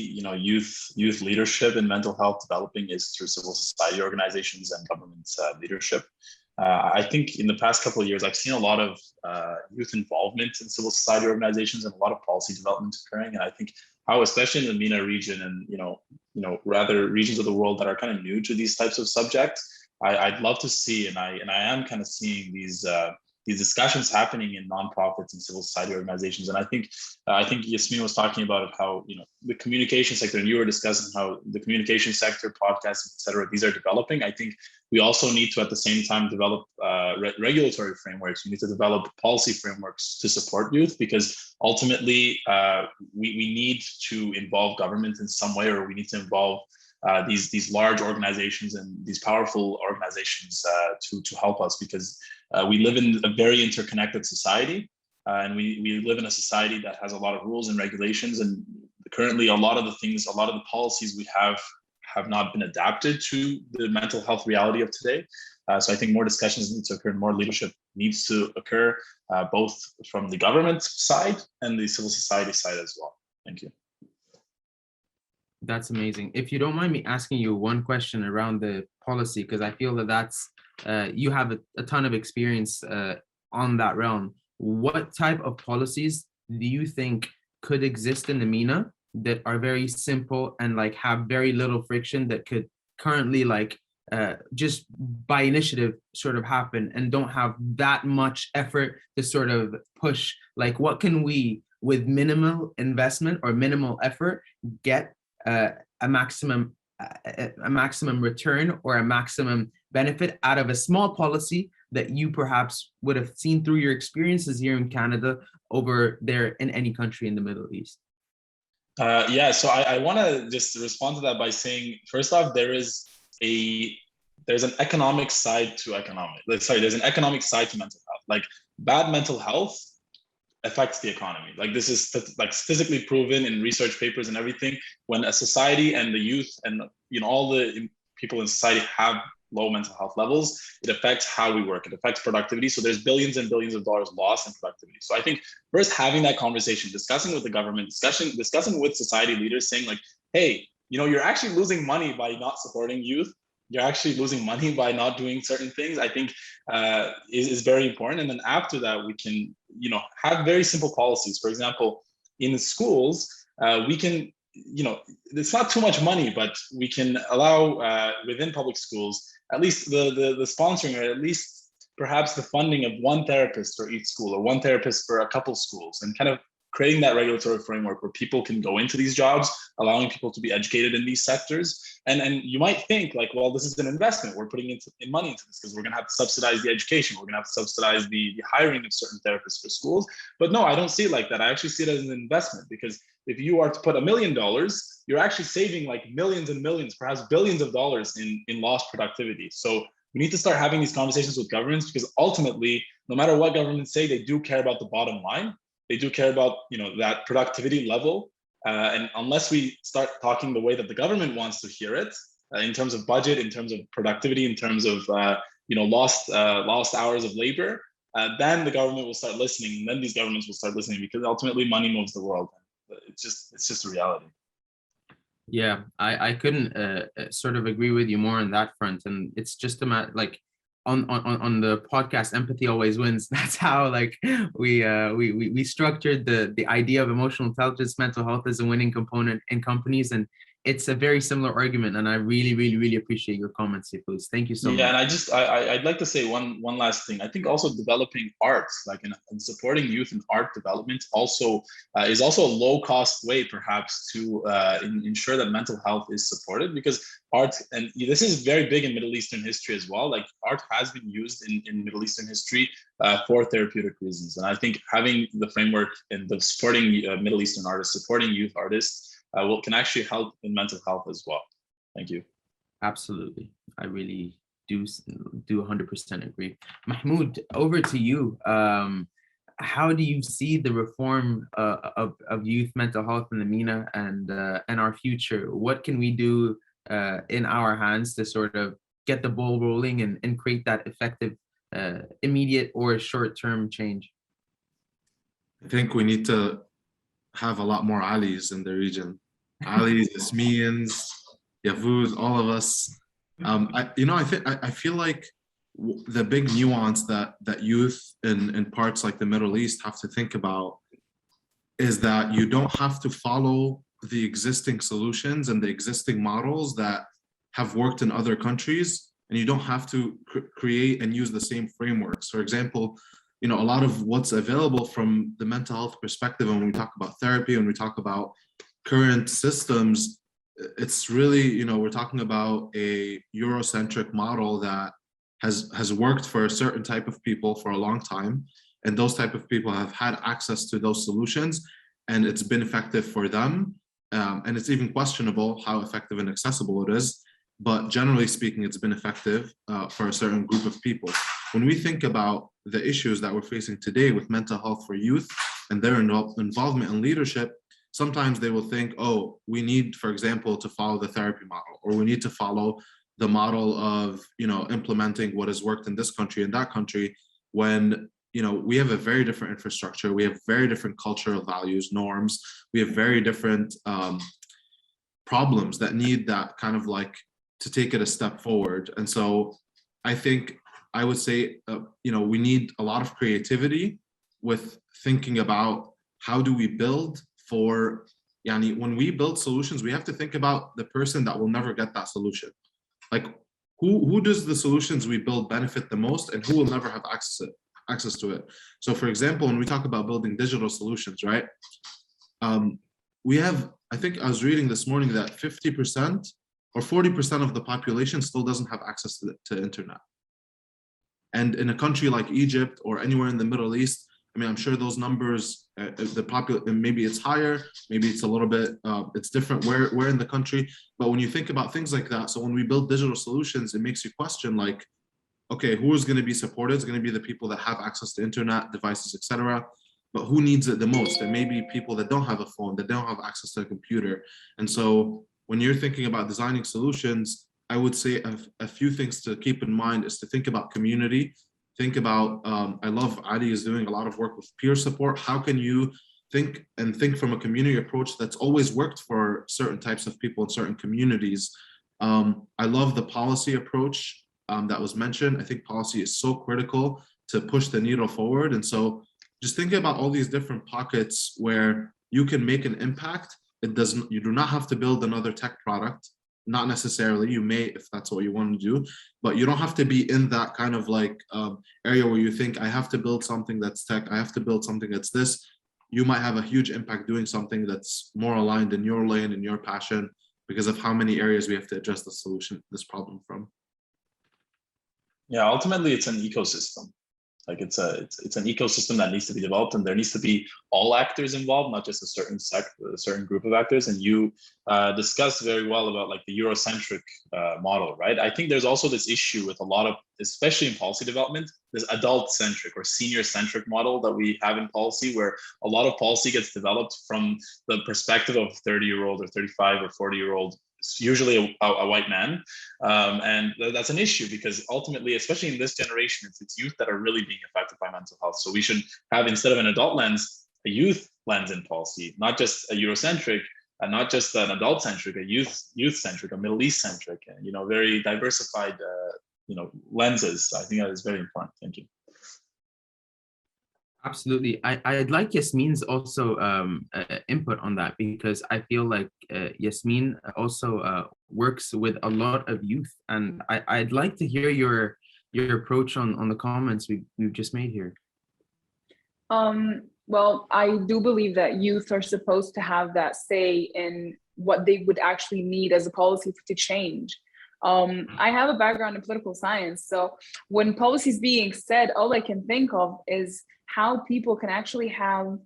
H: youth leadership and mental health developing is through civil society organizations and government leadership. I think in the past couple of years, I've seen a lot of youth involvement in civil society organizations and a lot of policy development occurring. And I think how, especially in the MENA region and rather regions of the world that are kind of new to these types of subjects, I'd love to see, and I am kind of seeing these discussions happening in nonprofits and civil society organizations. And I think Yasmin was talking about how the communication sector, and you were discussing how the communication sector, podcasts, et cetera, these are developing. I think we also need to, at the same time, develop regulatory frameworks. We need to develop policy frameworks to support youth, because ultimately we need to involve government in some way, or we need to involve these large organizations and these powerful organizations to help us, because we live in a very interconnected society, and we live in a society that has a lot of rules and regulations. And currently, a lot of the policies we have not been adapted to the mental health reality of today. So I think more discussions need to occur, and more leadership needs to occur, both from the government side and the civil society side as well. Thank you.
A: That's amazing. If you don't mind me asking you one question around the policy, because I feel that that's you have a ton of experience on that realm. What type of policies do you think could exist in the MENA that are very simple and like have very little friction, that could currently like just by initiative sort of happen and don't have that much effort to sort of push? Like, what can we, with minimal investment or minimal effort, get a maximum return or a maximum benefit out of a small policy that you perhaps would have seen through your experiences here in Canada, over there in any country in the Middle East?
H: So I want to just respond to that by saying, first off, there's an economic side to there's an economic side to mental health. Like, bad mental health affects the economy. Like, this is like statistically proven in research papers and everything. When a society and the youth and all the people in society have low mental health levels, it affects how we work. It affects productivity. So there's billions and billions of dollars lost in productivity. So I think first having that conversation, discussing with the government, discussing with society leaders, saying like, hey, you're actually losing money by not supporting youth. You're actually losing money by not doing certain things, I think is very important. And then after that, we can, have very simple policies. For example, in the schools, we can, it's not too much money, but we can allow within public schools, at least the sponsoring, or at least perhaps the funding of one therapist for each school, or one therapist for a couple schools, and kind of creating that regulatory framework where people can go into these jobs, allowing people to be educated in these sectors. And you might think like, well, this is an investment. We're putting in money into this because we're going to have to subsidize the education. We're going to have to subsidize the hiring of certain therapists for schools. But no, I don't see it like that. I actually see it as an investment, because if you are to put $1 million, you're actually saving like millions and millions, perhaps billions of dollars in lost productivity. So we need to start having these conversations with governments, because ultimately, no matter what governments say, they do care about the bottom line. They do care about that productivity level. And unless we start talking the way that the government wants to hear it, in terms of budget, in terms of productivity, in terms of lost hours of labor, then the government will start listening, and then these governments will start listening, because ultimately money moves the world. It's just a reality.
A: Yeah, I couldn't sort of agree with you more on that front. And it's just a matter, like, on the podcast, empathy always wins. That's how like we structured the idea of emotional intelligence, mental health as a winning component in companies. And it's a very similar argument, and I really, really, really appreciate your comments, Yafuz. Thank you so
H: Yeah, and
A: much.
H: I'd like to say one last thing. I think also developing arts, like in supporting youth in art development, also is also a low cost way, perhaps, to ensure that mental health is supported. Because art, and this is very big in Middle Eastern history as well. Like art has been used in Middle Eastern history for therapeutic reasons, and I think having the framework and the supporting Middle Eastern artists, supporting youth artists, can actually help in mental health as well. Thank you.
A: Absolutely. I really do 100% agree. Mahmoud, over to you. How do you see the reform of youth mental health in the MENA and our future? What can we do in our hands to sort of get the ball rolling and create that effective immediate or short-term change?
J: I think we need to have a lot more Alis in the region. Alis, Ismians, Yavuz, all of us. I feel like the big nuance that youth in parts like the Middle East have to think about is that you don't have to follow the existing solutions and the existing models that have worked in other countries, and you don't have to create and use the same frameworks. For example, a lot of what's available from the mental health perspective, and when we talk about therapy, when we talk about current systems, it's really, we're talking about a Eurocentric model that has worked for a certain type of people for a long time. And those type of people have had access to those solutions, and it's been effective for them. And it's even questionable how effective and accessible it is. But generally speaking, it's been effective for a certain group of people. When we think about the issues that we're facing today with mental health for youth and their involvement in leadership, sometimes they will think, oh, we need, for example, to follow the therapy model, or we need to follow the model of, implementing what has worked in this country and that country, when, we have a very different infrastructure. We have very different cultural values, norms. We have very different problems that need that kind of like to take it a step forward. And so I think I would say, we need a lot of creativity with thinking about how do we build for, when we build solutions, we have to think about the person that will never get that solution. Like who does the solutions we build benefit the most, and who will never have access to it? So for example, when we talk about building digital solutions, right? We have, I think I was reading this morning that 50% or 40% of the population still doesn't have access to the internet. And in a country like Egypt or anywhere in the Middle East, I'm sure those numbers, maybe it's higher, maybe it's a little bit, it's different where in the country. But when you think about things like that, so when we build digital solutions, it makes you question, like, okay, who is going to be supported? It's going to be the people that have access to internet devices, etc. But who needs it the most? And maybe people that don't have a phone, that don't have access to a computer. And so when you're thinking about designing solutions, I would say a few things to keep in mind is to think about community. Think about, I love Ali is doing a lot of work with peer support. How can you think from a community approach that's always worked for certain types of people in certain communities? I love the policy approach that was mentioned. I think policy is so critical to push the needle forward. And so just thinking about all these different pockets where you can make an impact. You do not have to build another tech product. Not necessarily, you may if that's what you want to do, but you don't have to be in that kind of like area where you think I have to build something that's tech, I have to build something that's this. You might have a huge impact doing something that's more aligned in your lane and your passion because of how many areas we have to address this problem from.
H: Yeah, ultimately it's an ecosystem. Like it's an ecosystem that needs to be developed, and there needs to be all actors involved, not just a certain group of actors. And you discussed very well about like the Eurocentric model, right? I think there's also this issue with a lot of, especially in policy development, this adult-centric or senior-centric model that we have in policy, where a lot of policy gets developed from the perspective of a 30-year-old or 35 or 40-year-old, usually a white man. And that's an issue because ultimately, especially in this generation, it's youth that are really being affected by mental health. So we should have, instead of an adult lens, a youth lens in policy, not just a Eurocentric, and not just an adult-centric, a youth-centric, a Middle East-centric, very diversified, lenses. I think that is very important. Thank you.
A: Absolutely. I'd like Yasmin's also input on that, because I feel like Yasmin also works with a lot of youth, and I'd like to hear your approach on the comments we've just made here.
I: Well, I do believe that youth are supposed to have that say in what they would actually need as a policy to change. I have a background in political science, so when policy is being said, all I can think of is how people can actually have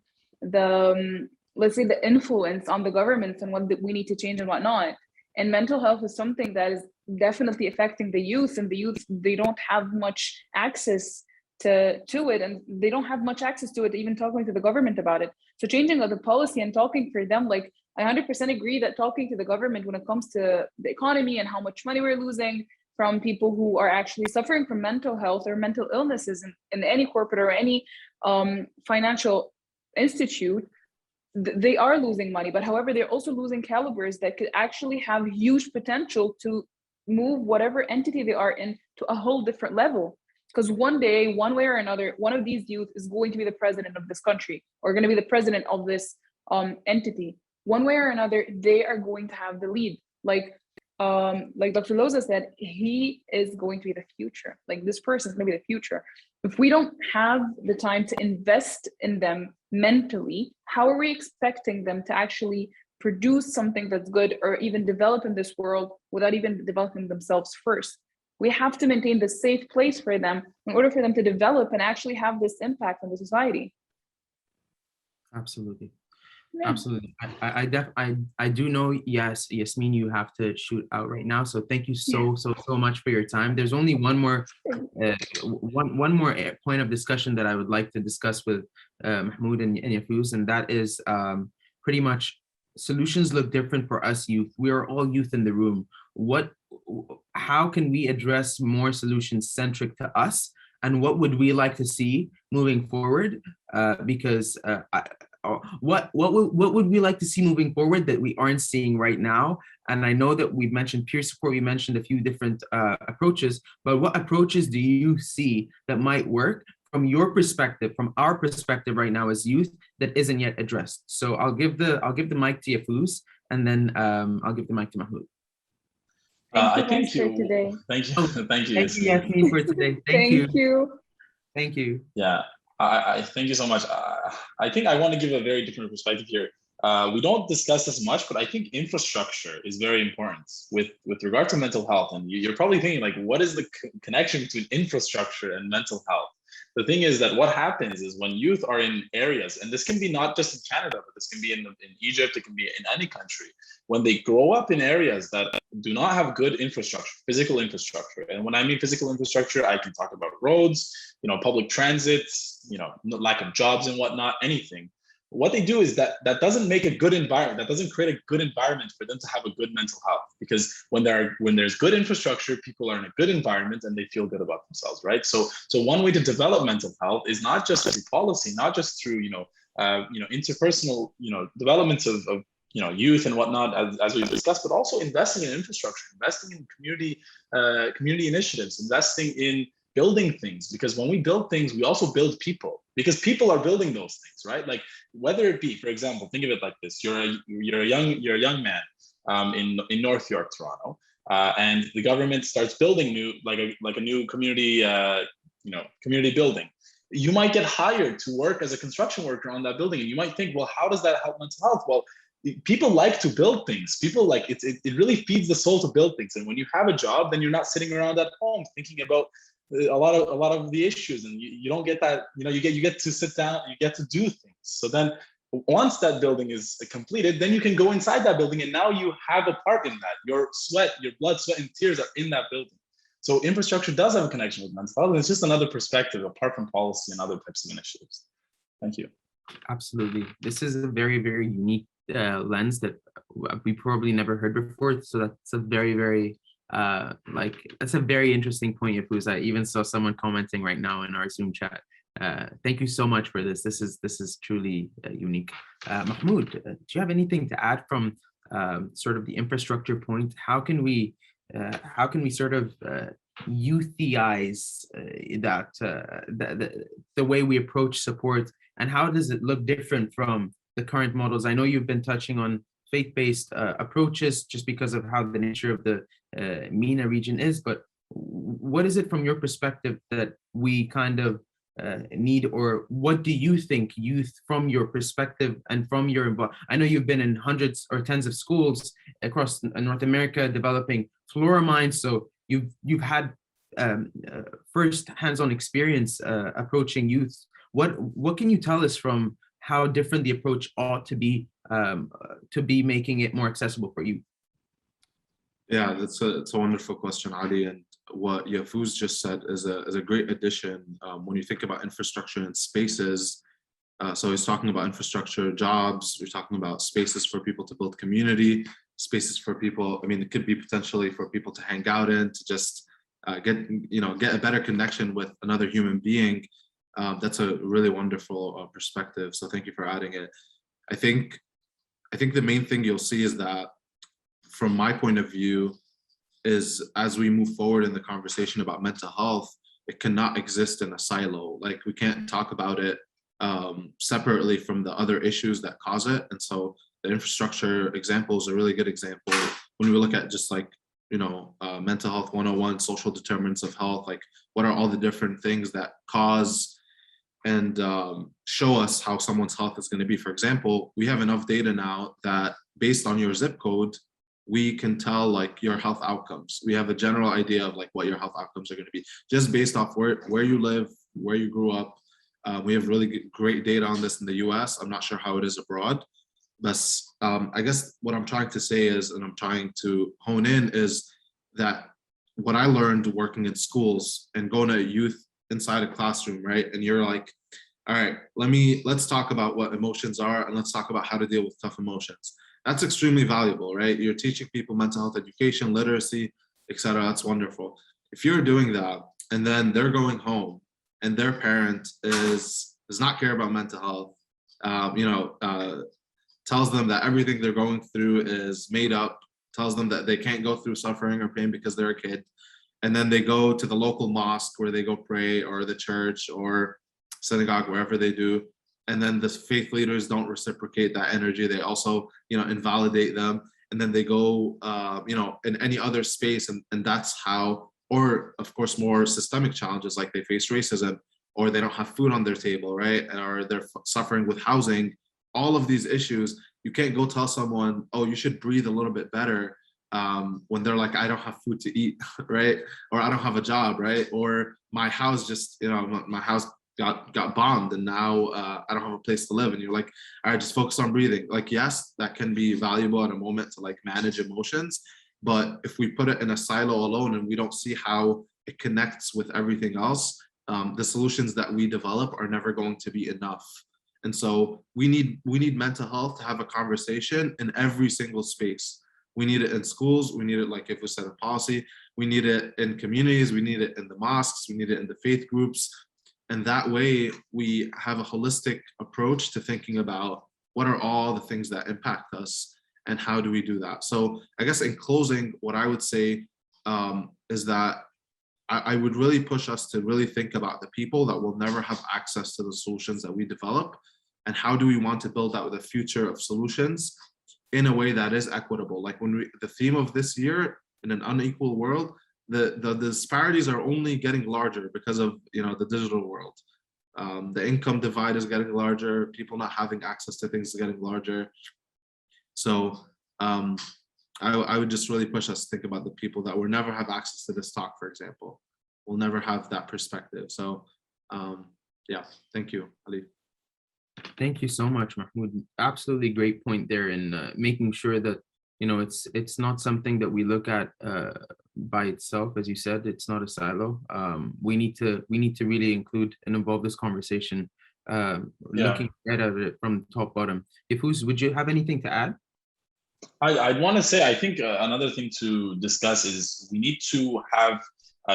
I: the, let's say, the influence on the government and what we need to change and whatnot. And mental health is something that is definitely affecting the youth, and the youth, they don't have much access to it, and they don't have much access to it, even talking to the government about it. So changing the policy and talking for them, like I 100% agree that talking to the government when it comes to the economy and how much money we're losing from people who are actually suffering from mental health or mental illnesses in any corporate or any financial institute, they are losing money. But however, they're also losing calibers that could actually have huge potential to move whatever entity they are in to a whole different level. Because one day, one way or another, one of these youth is going to be the president of this country, or going to be the president of this entity. One way or another, they are going to have the lead. Like Dr. Loza said, he is going to be the future. Like this person is going to be the future. If we don't have the time to invest in them mentally, how are we expecting them to actually produce something that's good or even develop in this world without even developing themselves first? We have to maintain the safe place for them in order for them to develop and actually have this impact on the society.
A: Absolutely.
I: Yeah.
A: Absolutely. I do know, yes, Yasmin, you have to shoot out right now. So thank you so much for your time. There's only one more point of discussion that I would like to discuss with Mahmoud and Yafuz, and that is pretty much solutions look different for us youth. We are all youth in the room. How can we address more solutions centric to us, and what would we like to see moving forward? What would we like to see moving forward that we aren't seeing right now? And I know that we've mentioned peer support, we mentioned a few different approaches, but what approaches do you see that might work from your perspective, from our perspective right now as youth, that isn't yet addressed? So I'll give the mic to Yafuz, and then I'll give the mic to Mahmoud.
I: Thank you for today.
H: Thank you.
A: Thank you, Yasmin, for today. Thank you. Thank you.
H: Yeah, I thank you so much. I think I want to give a very different perspective here. We don't discuss this much, but I think infrastructure is very important with regard to mental health. And you're probably thinking, like, what is the connection between infrastructure and mental health? The thing is that what happens is when youth are in areas, and this can be not just in Canada, but this can be in Egypt, it can be in any country, when they grow up in areas that do not have good infrastructure, physical infrastructure. And when I mean physical infrastructure, I can talk about roads, public transit, lack of jobs and whatnot, anything. What they do is that doesn't make a good environment, that doesn't create a good environment for them to have a good mental health. Because when there's good infrastructure, people are in a good environment and they feel good about themselves, right? So one way to develop mental health is not just through policy, not just through interpersonal developments of youth and whatnot, as we've discussed, but also investing in infrastructure, investing in community initiatives, investing in building things. Because when we build things, we also build people, because people are building those things, right? Like whether it be, for example, think of it like this: you're a young man in North York, Toronto, and the government starts building a new community community building. You might get hired to work as a construction worker on that building, and you might think, well, how does that help mental health? Well, people like to build things. People like it really feeds the soul to build things. And when you have a job, then you're not sitting around at home thinking about a lot of the issues, and you don't get that, you get to sit down, you get to do things. So then once that building is completed, then you can go inside that building, and now you have a part in that. Your blood, sweat, and tears are in that building. So infrastructure does have a connection with mental health. It's just another perspective apart from policy and other types of initiatives. Thank you.
A: Absolutely. This is a very, very unique lens that we probably never heard before. So that's a very, very that's a very interesting point, Yafuz. I even saw someone commenting right now in our Zoom chat. Thank you so much for this. This is truly unique. Mahmoud, do you have anything to add from sort of the infrastructure point? How can we sort of youthyize the way we approach support, and how does it look different from the current models? I know you've been touching on faith-based approaches just because of how the nature of the MENA region is, but what is it from your perspective that we kind of need, or what do you think youth, from your perspective and from your I know you've been in hundreds or tens of schools across North America developing flora mines, so you've had first hands-on experience approaching youth. What can you tell us from how different the approach ought to be making it more accessible for you?
J: Yeah, it's a wonderful question, Ali. And what Yafuz just said is a great addition when you think about infrastructure and spaces. So he's talking about infrastructure, jobs. We're talking about spaces for people to build community, spaces for people. I mean, it could be potentially for people to hang out in, to just get a better connection with another human being. That's a really wonderful perspective. So thank you for adding it. I think the main thing you'll see is that, from my point of view, is as we move forward in the conversation about mental health, it cannot exist in a silo. Like, we can't talk about it separately from the other issues that cause it. And so the infrastructure example is a really good example. When we look at just like, mental health 101, social determinants of health, like what are all the different things that cause and show us how someone's health is going to be. For example, we have enough data now that based on your zip code, we can tell like your health outcomes. We have a general idea of like what your health outcomes are going to be just based off where you live, where you grew up. We have really great data on this in the US. I'm not sure how it is abroad, but I guess what I'm trying to say is, and I'm trying to hone in, is that what I learned working in schools and going to youth inside a classroom, right? And you're like, all right, let's talk about what emotions are, and let's talk about how to deal with tough emotions. That's extremely valuable, right? You're teaching people mental health education, literacy, etc. That's wonderful. If you're doing that and then they're going home and their parent does not care about mental health, tells them that everything they're going through is made up, tells them that they can't go through suffering or pain because they're a kid, and then they go to the local mosque where they go pray, or the church or synagogue, wherever they do, and then the faith leaders don't reciprocate that energy. They also, invalidate them, and then they go, in any other space, and that's how, or of course, more systemic challenges, like they face racism, or they don't have food on their table, right? Or they're suffering with housing. All of these issues, you can't go tell someone, oh, you should breathe a little bit better, when they're like, I don't have food to eat, right? Or I don't have a job, right? Or my house just, my house got bombed, and now I don't have a place to live. And you're like, all right, just focus on breathing. Like, yes, that can be valuable in a moment to like manage emotions, but if we put it in a silo alone and we don't see how it connects with everything else, the solutions that we develop are never going to be enough. And so we need mental health to have a conversation in every single space. We need it in schools. We need it, like if we set a policy, we need it in communities. We need it in the mosques. We need it in the faith groups. And that way we have a holistic approach to thinking about what are all the things that impact us and how do we do that. So I guess in closing, what I would say is that I would really push us to really think about the people that will never have access to the solutions that we develop, and how do we want to build out the future of solutions in a way that is equitable. Like the theme of this year, in an unequal world, the disparities are only getting larger because of the digital world. The income divide is getting larger. People not having access to things is getting larger. So I would just really push us to think about the people that will never have access to this talk, for example, will never have that perspective. So yeah, thank you, Ali.
A: Thank you so much, Mahmoud. Absolutely great point there in making sure that it's not something that we look at by itself. As you said, it's not a silo. We need to really include and involve this conversation, looking at it from top bottom. Ifuz, would you have anything to add?
H: I'd want to say, I think another thing to discuss is we need to have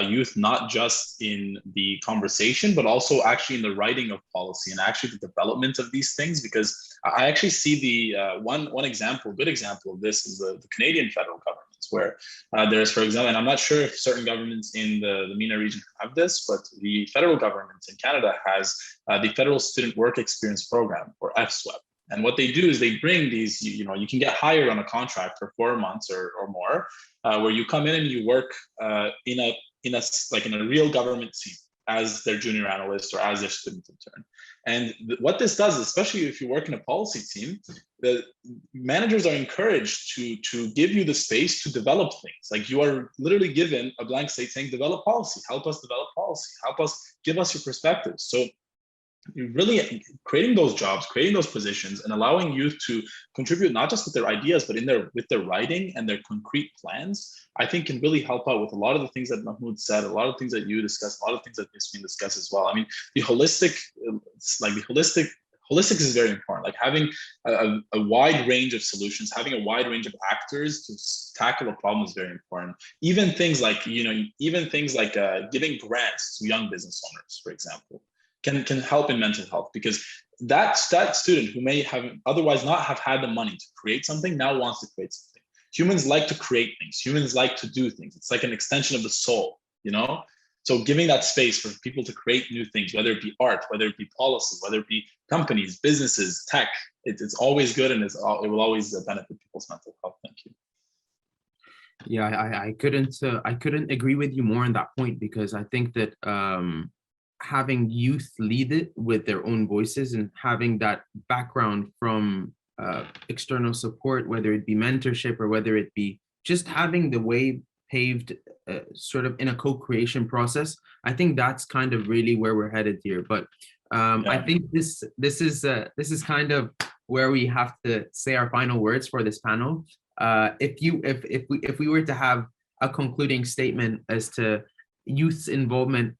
H: youth not just in the conversation, but also actually in the writing of policy and actually the development of these things. Because I actually see the one good example of this is the Canadian federal government. governments, where there's, for example, and I'm not sure if certain governments in the MENA region have this, but the federal government in Canada has the Federal Student Work Experience Program, or FSWEP. And what they do is they bring these, you can get hired on a contract for 4 months or more, where you come in and you work in a real government team as their junior analyst or as their student intern. And what this does, especially if you work in a policy team, the managers are encouraged to give you the space to develop things. Like, you are literally given a blank slate saying, develop policy, help us develop policy, help us, give us your perspectives. So you're really creating those jobs, creating those positions, and allowing youth to contribute not just with their ideas, but with their writing and their concrete plans, I think can really help out with a lot of the things that Mahmoud said, a lot of things that you discussed, a lot of things that Yasmin discussed as well. I mean, holistic is very important. Like, having a wide range of solutions, having a wide range of actors to tackle a problem is very important. Even things like, giving grants to young business owners, for example, can help in mental health, because that student who may have otherwise not have had the money to create something now wants to create something. Humans like to create things. Humans like to do things. It's like an extension of the soul, So giving that space for people to create new things, whether it be art, whether it be policy, whether it be companies, businesses, tech, it's always good, and it will always benefit people's mental health. Thank you.
A: Yeah, I couldn't agree with you more on that point, because I think that having youth lead it with their own voices and having that background from external support, whether it be mentorship or whether it be just having the way paved sort of in a co-creation process, I think that's kind of really where we're headed here. But I think this is kind of where we have to say our final words for this panel. If we were to have a concluding statement as to youth's involvement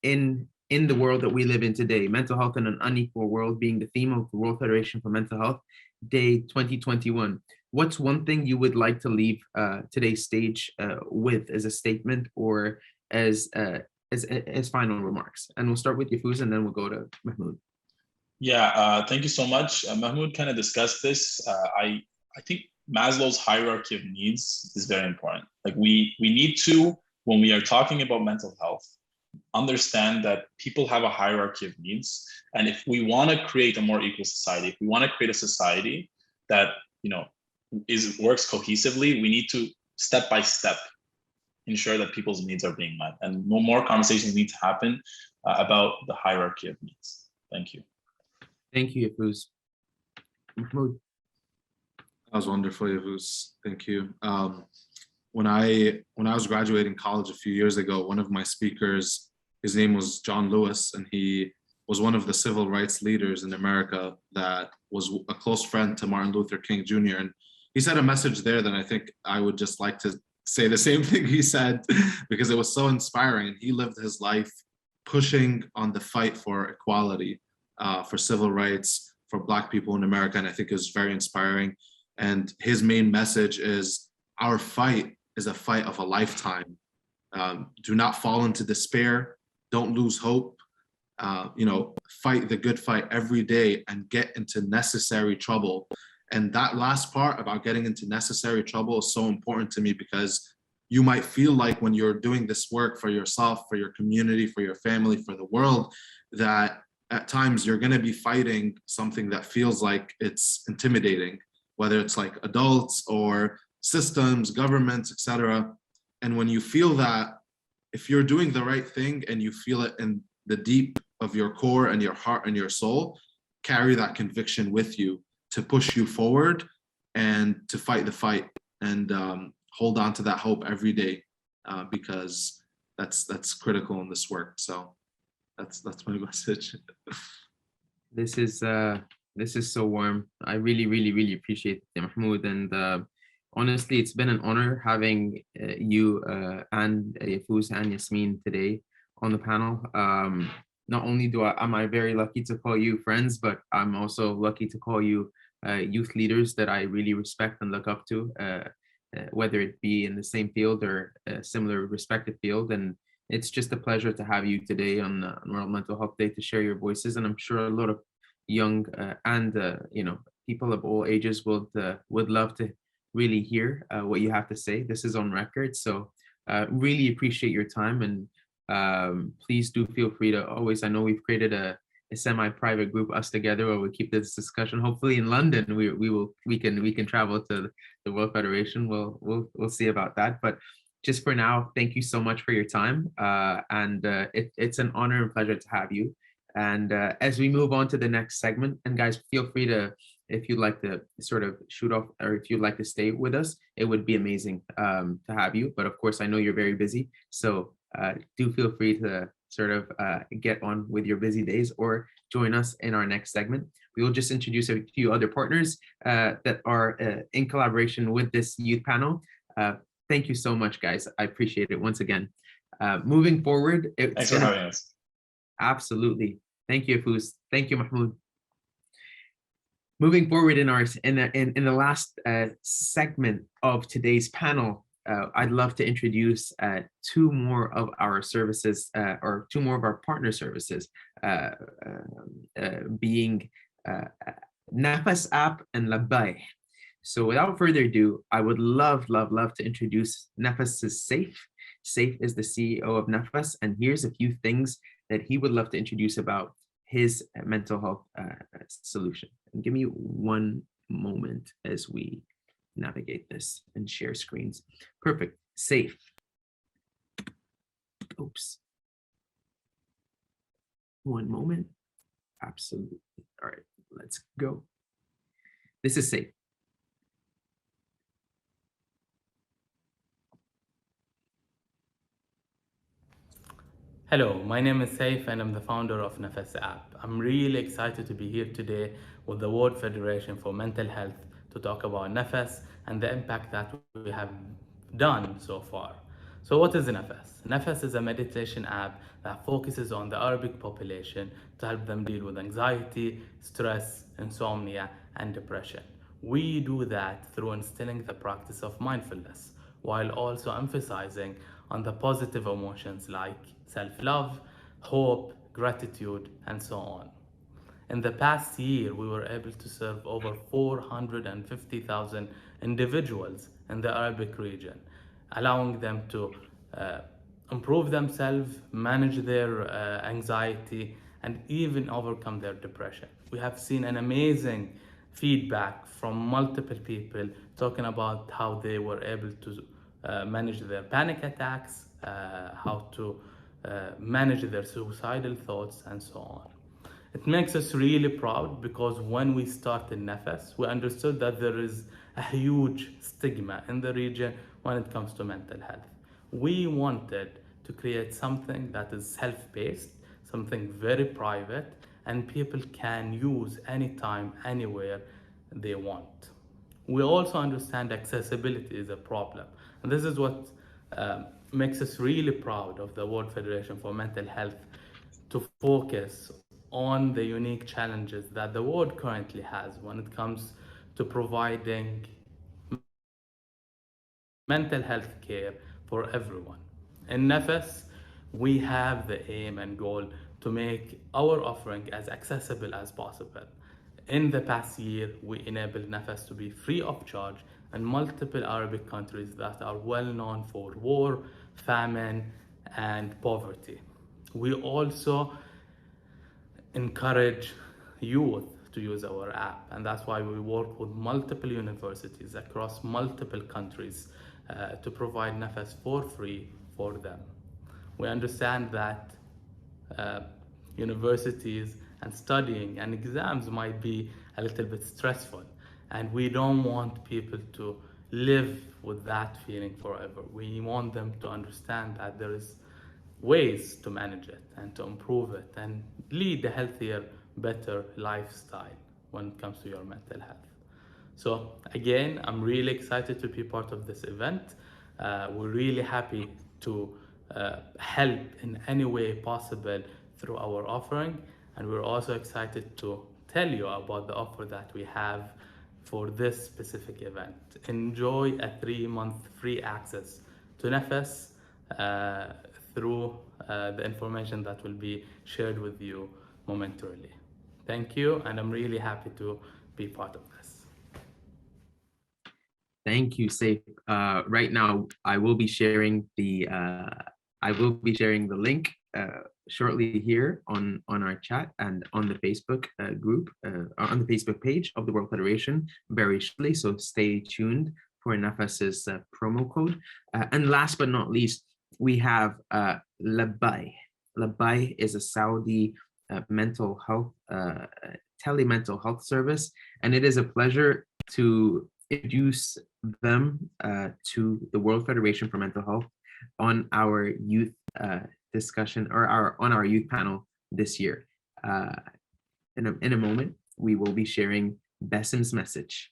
A: in the world that we live in today, mental health in an unequal world being the theme of the World Federation for Mental Health Day 2021, what's one thing you would like to leave today's stage with as a statement or as final remarks? And we'll start with Yafuz, and then we'll go to Mahmoud.
H: Yeah, thank you so much. Mahmoud kind of discussed this. I think Maslow's hierarchy of needs is very important. Like, we need to, when we are talking about mental health, understand that people have a hierarchy of needs. And if we want to create a more equal society, if we want to create a society that, works cohesively, we need to step by step ensure that people's needs are being met. And more conversations need to happen about the hierarchy of needs. Thank you.
A: Thank you, Yafuz. Mahmoud.
J: That was wonderful, Yavuz. Thank you. When I was graduating college a few years ago, one of my speakers, his name was John Lewis, and he was one of the civil rights leaders in America that was a close friend to Martin Luther King Jr. And he said a message there that I think I would just like to say the same thing he said, because it was so inspiring. And he lived his life pushing on the fight for equality, for civil rights, for Black people in America. And I think it was very inspiring. And his main message is, our fight is a fight of a lifetime. Do not fall into despair. Don't lose hope. Fight the good fight every day and get into necessary trouble. And that last part about getting into necessary trouble is so important to me, because you might feel like when you're doing this work for yourself, for your community, for your family, for the world, that at times you're going to be fighting something that feels like it's intimidating, whether it's like adults or systems, governments, etc. And when you feel that, if you're doing the right thing and you feel it in the deep of your core and your heart and your soul, carry that conviction with you to push you forward and to fight the fight, and hold on to that hope every day, because that's critical in this work. So that's my message.
A: This is so warm. I really, really, really appreciate it, Mahmoud. And honestly, it's been an honor having you and Yafuz and Yasmin today on the panel. Not only am I very lucky to call you friends, but I'm also lucky to call you youth leaders that I really respect and look up to, whether it be in the same field or a similar respective field. And it's just a pleasure to have you today on World Mental Health Day to share your voices. And I'm sure a lot of young and people of all ages would love to really hear what you have to say. This is on record. So really appreciate your time, and please do feel free to always, I know we've created a semi-private group, us together, where we keep this discussion. Hopefully in London, we can travel to the World Federation. We'll see about that. But just for now, thank you so much for your time. It's an honor and pleasure to have you. And as we move on to the next segment, and guys, feel free to, if you'd like to sort of shoot off, or if you'd like to stay with us, it would be amazing to have you. But of course, I know you're very busy. So do feel free to sort of get on with your busy days or join us in our next segment. We will just introduce a few other partners that are in collaboration with this youth panel. Thank you so much, guys. I appreciate it once again. Moving forward,
H: thanks for having us.
A: Absolutely. Thank you, Afus. Thank you, Mahmoud. Moving forward in the last segment of today's panel, I'd love to introduce two more of our services, or two more of our partner services, being Nafas app and Labay. So without further ado, I would love to introduce Nafas's Safe. Safe is the CEO of Nafas, and here's a few things that he would love to introduce about his mental health solution. And give me one moment as we navigate this and share screens. Perfect. Safe. Oops. One moment. Absolutely. All right, let's go. This is Safe.
K: Hello, my name is Saif and I'm the founder of Nafas app. I'm really excited to be here today with the World Federation for Mental Health to talk about Nafas and the impact that we have done so far. So what is Nafas? Nafas is a meditation app that focuses on the Arabic population to help them deal with anxiety, stress, insomnia, and depression. We do that through instilling the practice of mindfulness, while also emphasizing on the positive emotions like self-love, hope, gratitude, and so on. In the past year, we were able to serve over 450,000 individuals in the Arabic region, allowing them to improve themselves, manage their anxiety, and even overcome their depression. We have seen an amazing feedback from multiple people talking about how they were able to manage their panic attacks, how to manage their suicidal thoughts, and so on. It makes us really proud because when we started Nafas, we understood that there is a huge stigma in the region when it comes to mental health. We wanted to create something that is self-paced, something very private, and people can use anytime, anywhere they want. We also understand accessibility is a problem. And this is what makes us really proud of the World Federation for Mental Health to focus on the unique challenges that the world currently has when it comes to providing mental health care for everyone. In Nafas, we have the aim and goal to make our offering as accessible as possible. In the past year, we enabled Nafas to be free of charge in multiple Arabic countries that are well known for war, famine, and poverty. We also encourage youth to use our app, and that's why we work with multiple universities across multiple countries to provide Nafas for free for them. We understand that universities and studying and exams might be a little bit stressful, and we don't want people to live with that feeling forever. We want them to understand that there is ways to manage it and to improve it and lead a healthier, better lifestyle when it comes to your mental health. So again, I'm really excited to be part of this event. We're really happy to help in any way possible through our offering, and we're also excited to tell you about the offer that we have for this specific event. Enjoy a 3-month free access to Nafas through the information that will be shared with you momentarily. Thank you, and I'm really happy to be part of this.
A: Thank you, Saif. Right now, I will be sharing the link shortly here on our chat and on the Facebook group, on the Facebook page of the World Federation very shortly. So stay tuned for Nafas's promo code. And last but not least, we have Labai. Labai is a Saudi mental health telemental health service, and it is a pleasure to introduce them to the World Federation for Mental Health on our youth discussion or on our youth panel this year. In a moment, we will be sharing Bessem's message.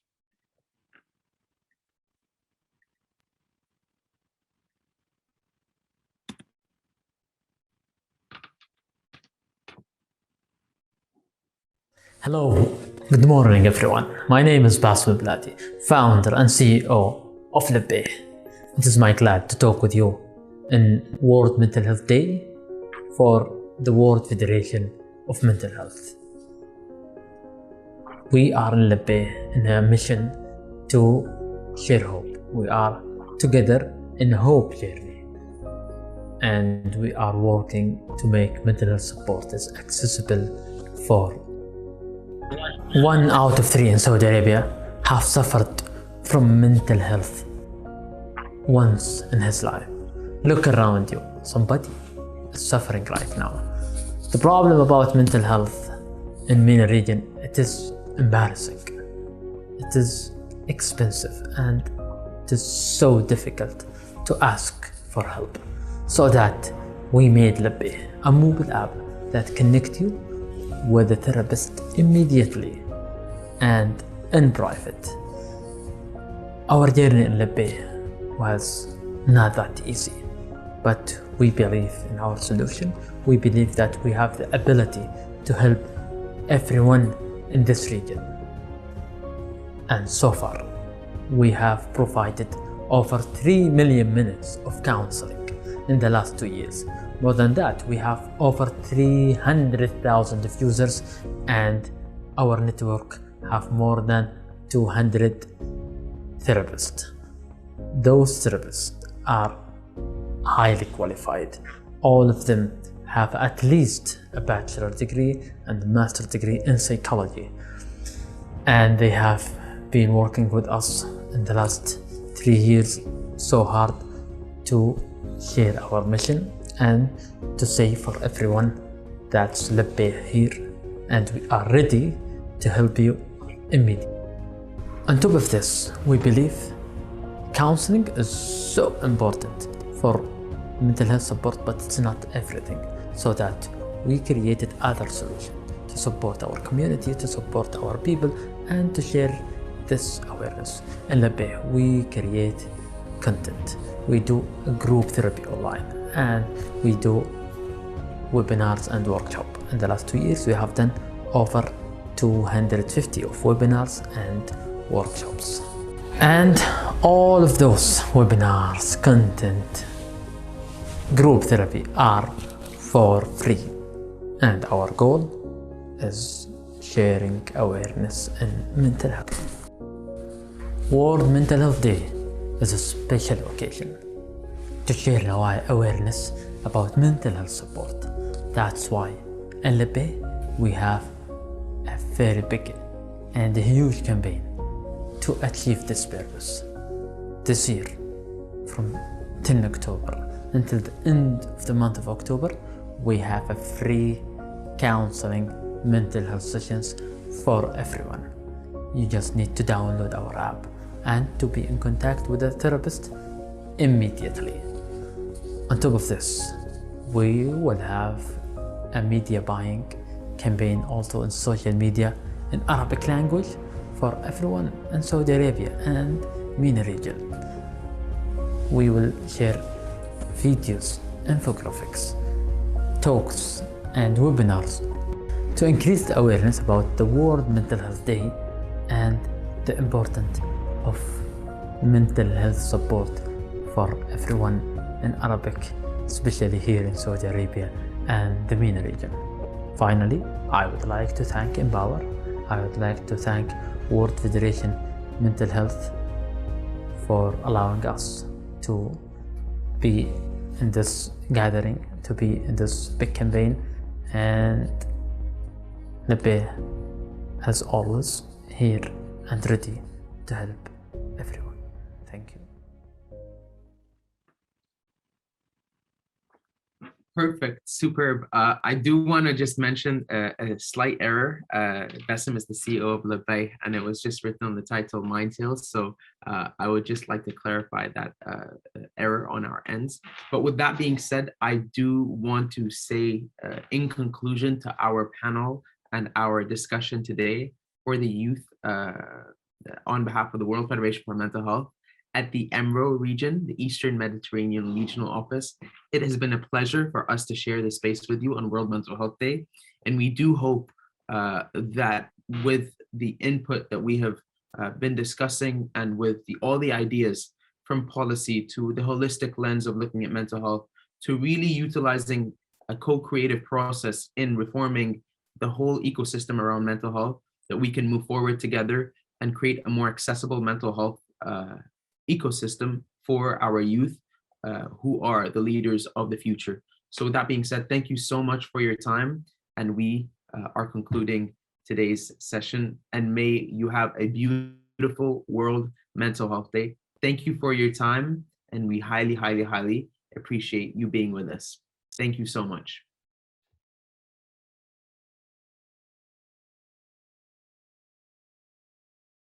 L: Hello, good morning everyone. My name is Bassem Bladi, founder and CEO of Labai. It is my glad to talk with you in World Mental Health Day for the World Federation of Mental Health. We are in Labai in a mission to share hope. We are together in a hope journey, and we are working to make mental health support as accessible for 1 out of 3 in Saudi Arabia have suffered from mental health once in his life. Look around you, somebody is suffering right now. The problem about mental health in MENA region, it is embarrassing, it is expensive, and it is so difficult to ask for help. So that we made Labai, a mobile app that connects you with a therapist immediately and in private. Our journey in Labai was not that easy, but we believe in our solution. We believe that we have the ability to help everyone in this region. And so far, we have provided over 3 million minutes of counseling in the last 2 years. More than that, we have over 300,000 users, and our network have more than 200 therapists. Those therapists are highly qualified. All of them have at least a bachelor degree and a master degree in psychology. And they have been working with us in the last 3 years so hard to share our mission and to say for everyone that's Labai here, and we are ready to help you immediately. On top of this, we believe counseling is so important for mental health support, but it's not everything. So that we created other solutions to support our community, to support our people, and to share this awareness. In Labai, we create content. We do a group therapy online, and we do webinars and workshops. In the last 2 years, we have done over 250 of webinars and workshops. And all of those webinars, content, group therapy are for free. And our goal is sharing awareness in mental health. World Mental Health Day is a special occasion to share awareness about mental health support. That's why in Labai we have a very big and a huge campaign to achieve this purpose. This year, from 10 October until the end of the month of October, we have a free counseling mental health sessions for everyone. You just need to download our app and to be in contact with a therapist immediately. On top of this, we will have a media buying campaign also in social media in Arabic language for everyone in Saudi Arabia and MENA region. We will share videos, infographics, talks and webinars to increase the awareness about the World Mental Health Day and the importance of mental health support for everyone in Arabic, especially here in Saudi Arabia and the MENA region. Finally, I would like to thank Empower. I would like to thank World Federation Mental Health for allowing us to be in this gathering, to be in this big campaign. And Nabe, as always, here and ready to help everyone. Thank you.
A: Perfect, superb. I do want to just mention a slight error. Bassem is the CEO of Labay, and it was just written on the title Mind Tales. So I would just like to clarify that error on our ends. But with that being said, I do want to say in conclusion to our panel and our discussion today for the youth on behalf of the World Federation for Mental Health, at the EMRO region, the Eastern Mediterranean Regional Office, it has been a pleasure for us to share this space with you on World Mental Health Day. And we do hope that with the input that we have been discussing and with all the ideas from policy to the holistic lens of looking at mental health, to really utilizing a co-creative process in reforming the whole ecosystem around mental health, that we can move forward together and create a more accessible mental health ecosystem for our youth who are the leaders of the future. So with that being said, thank you so much for your time. And we are concluding today's session, and may you have a beautiful World Mental Health Day. Thank you for your time, and we highly, highly, highly appreciate you being with us. Thank you so much.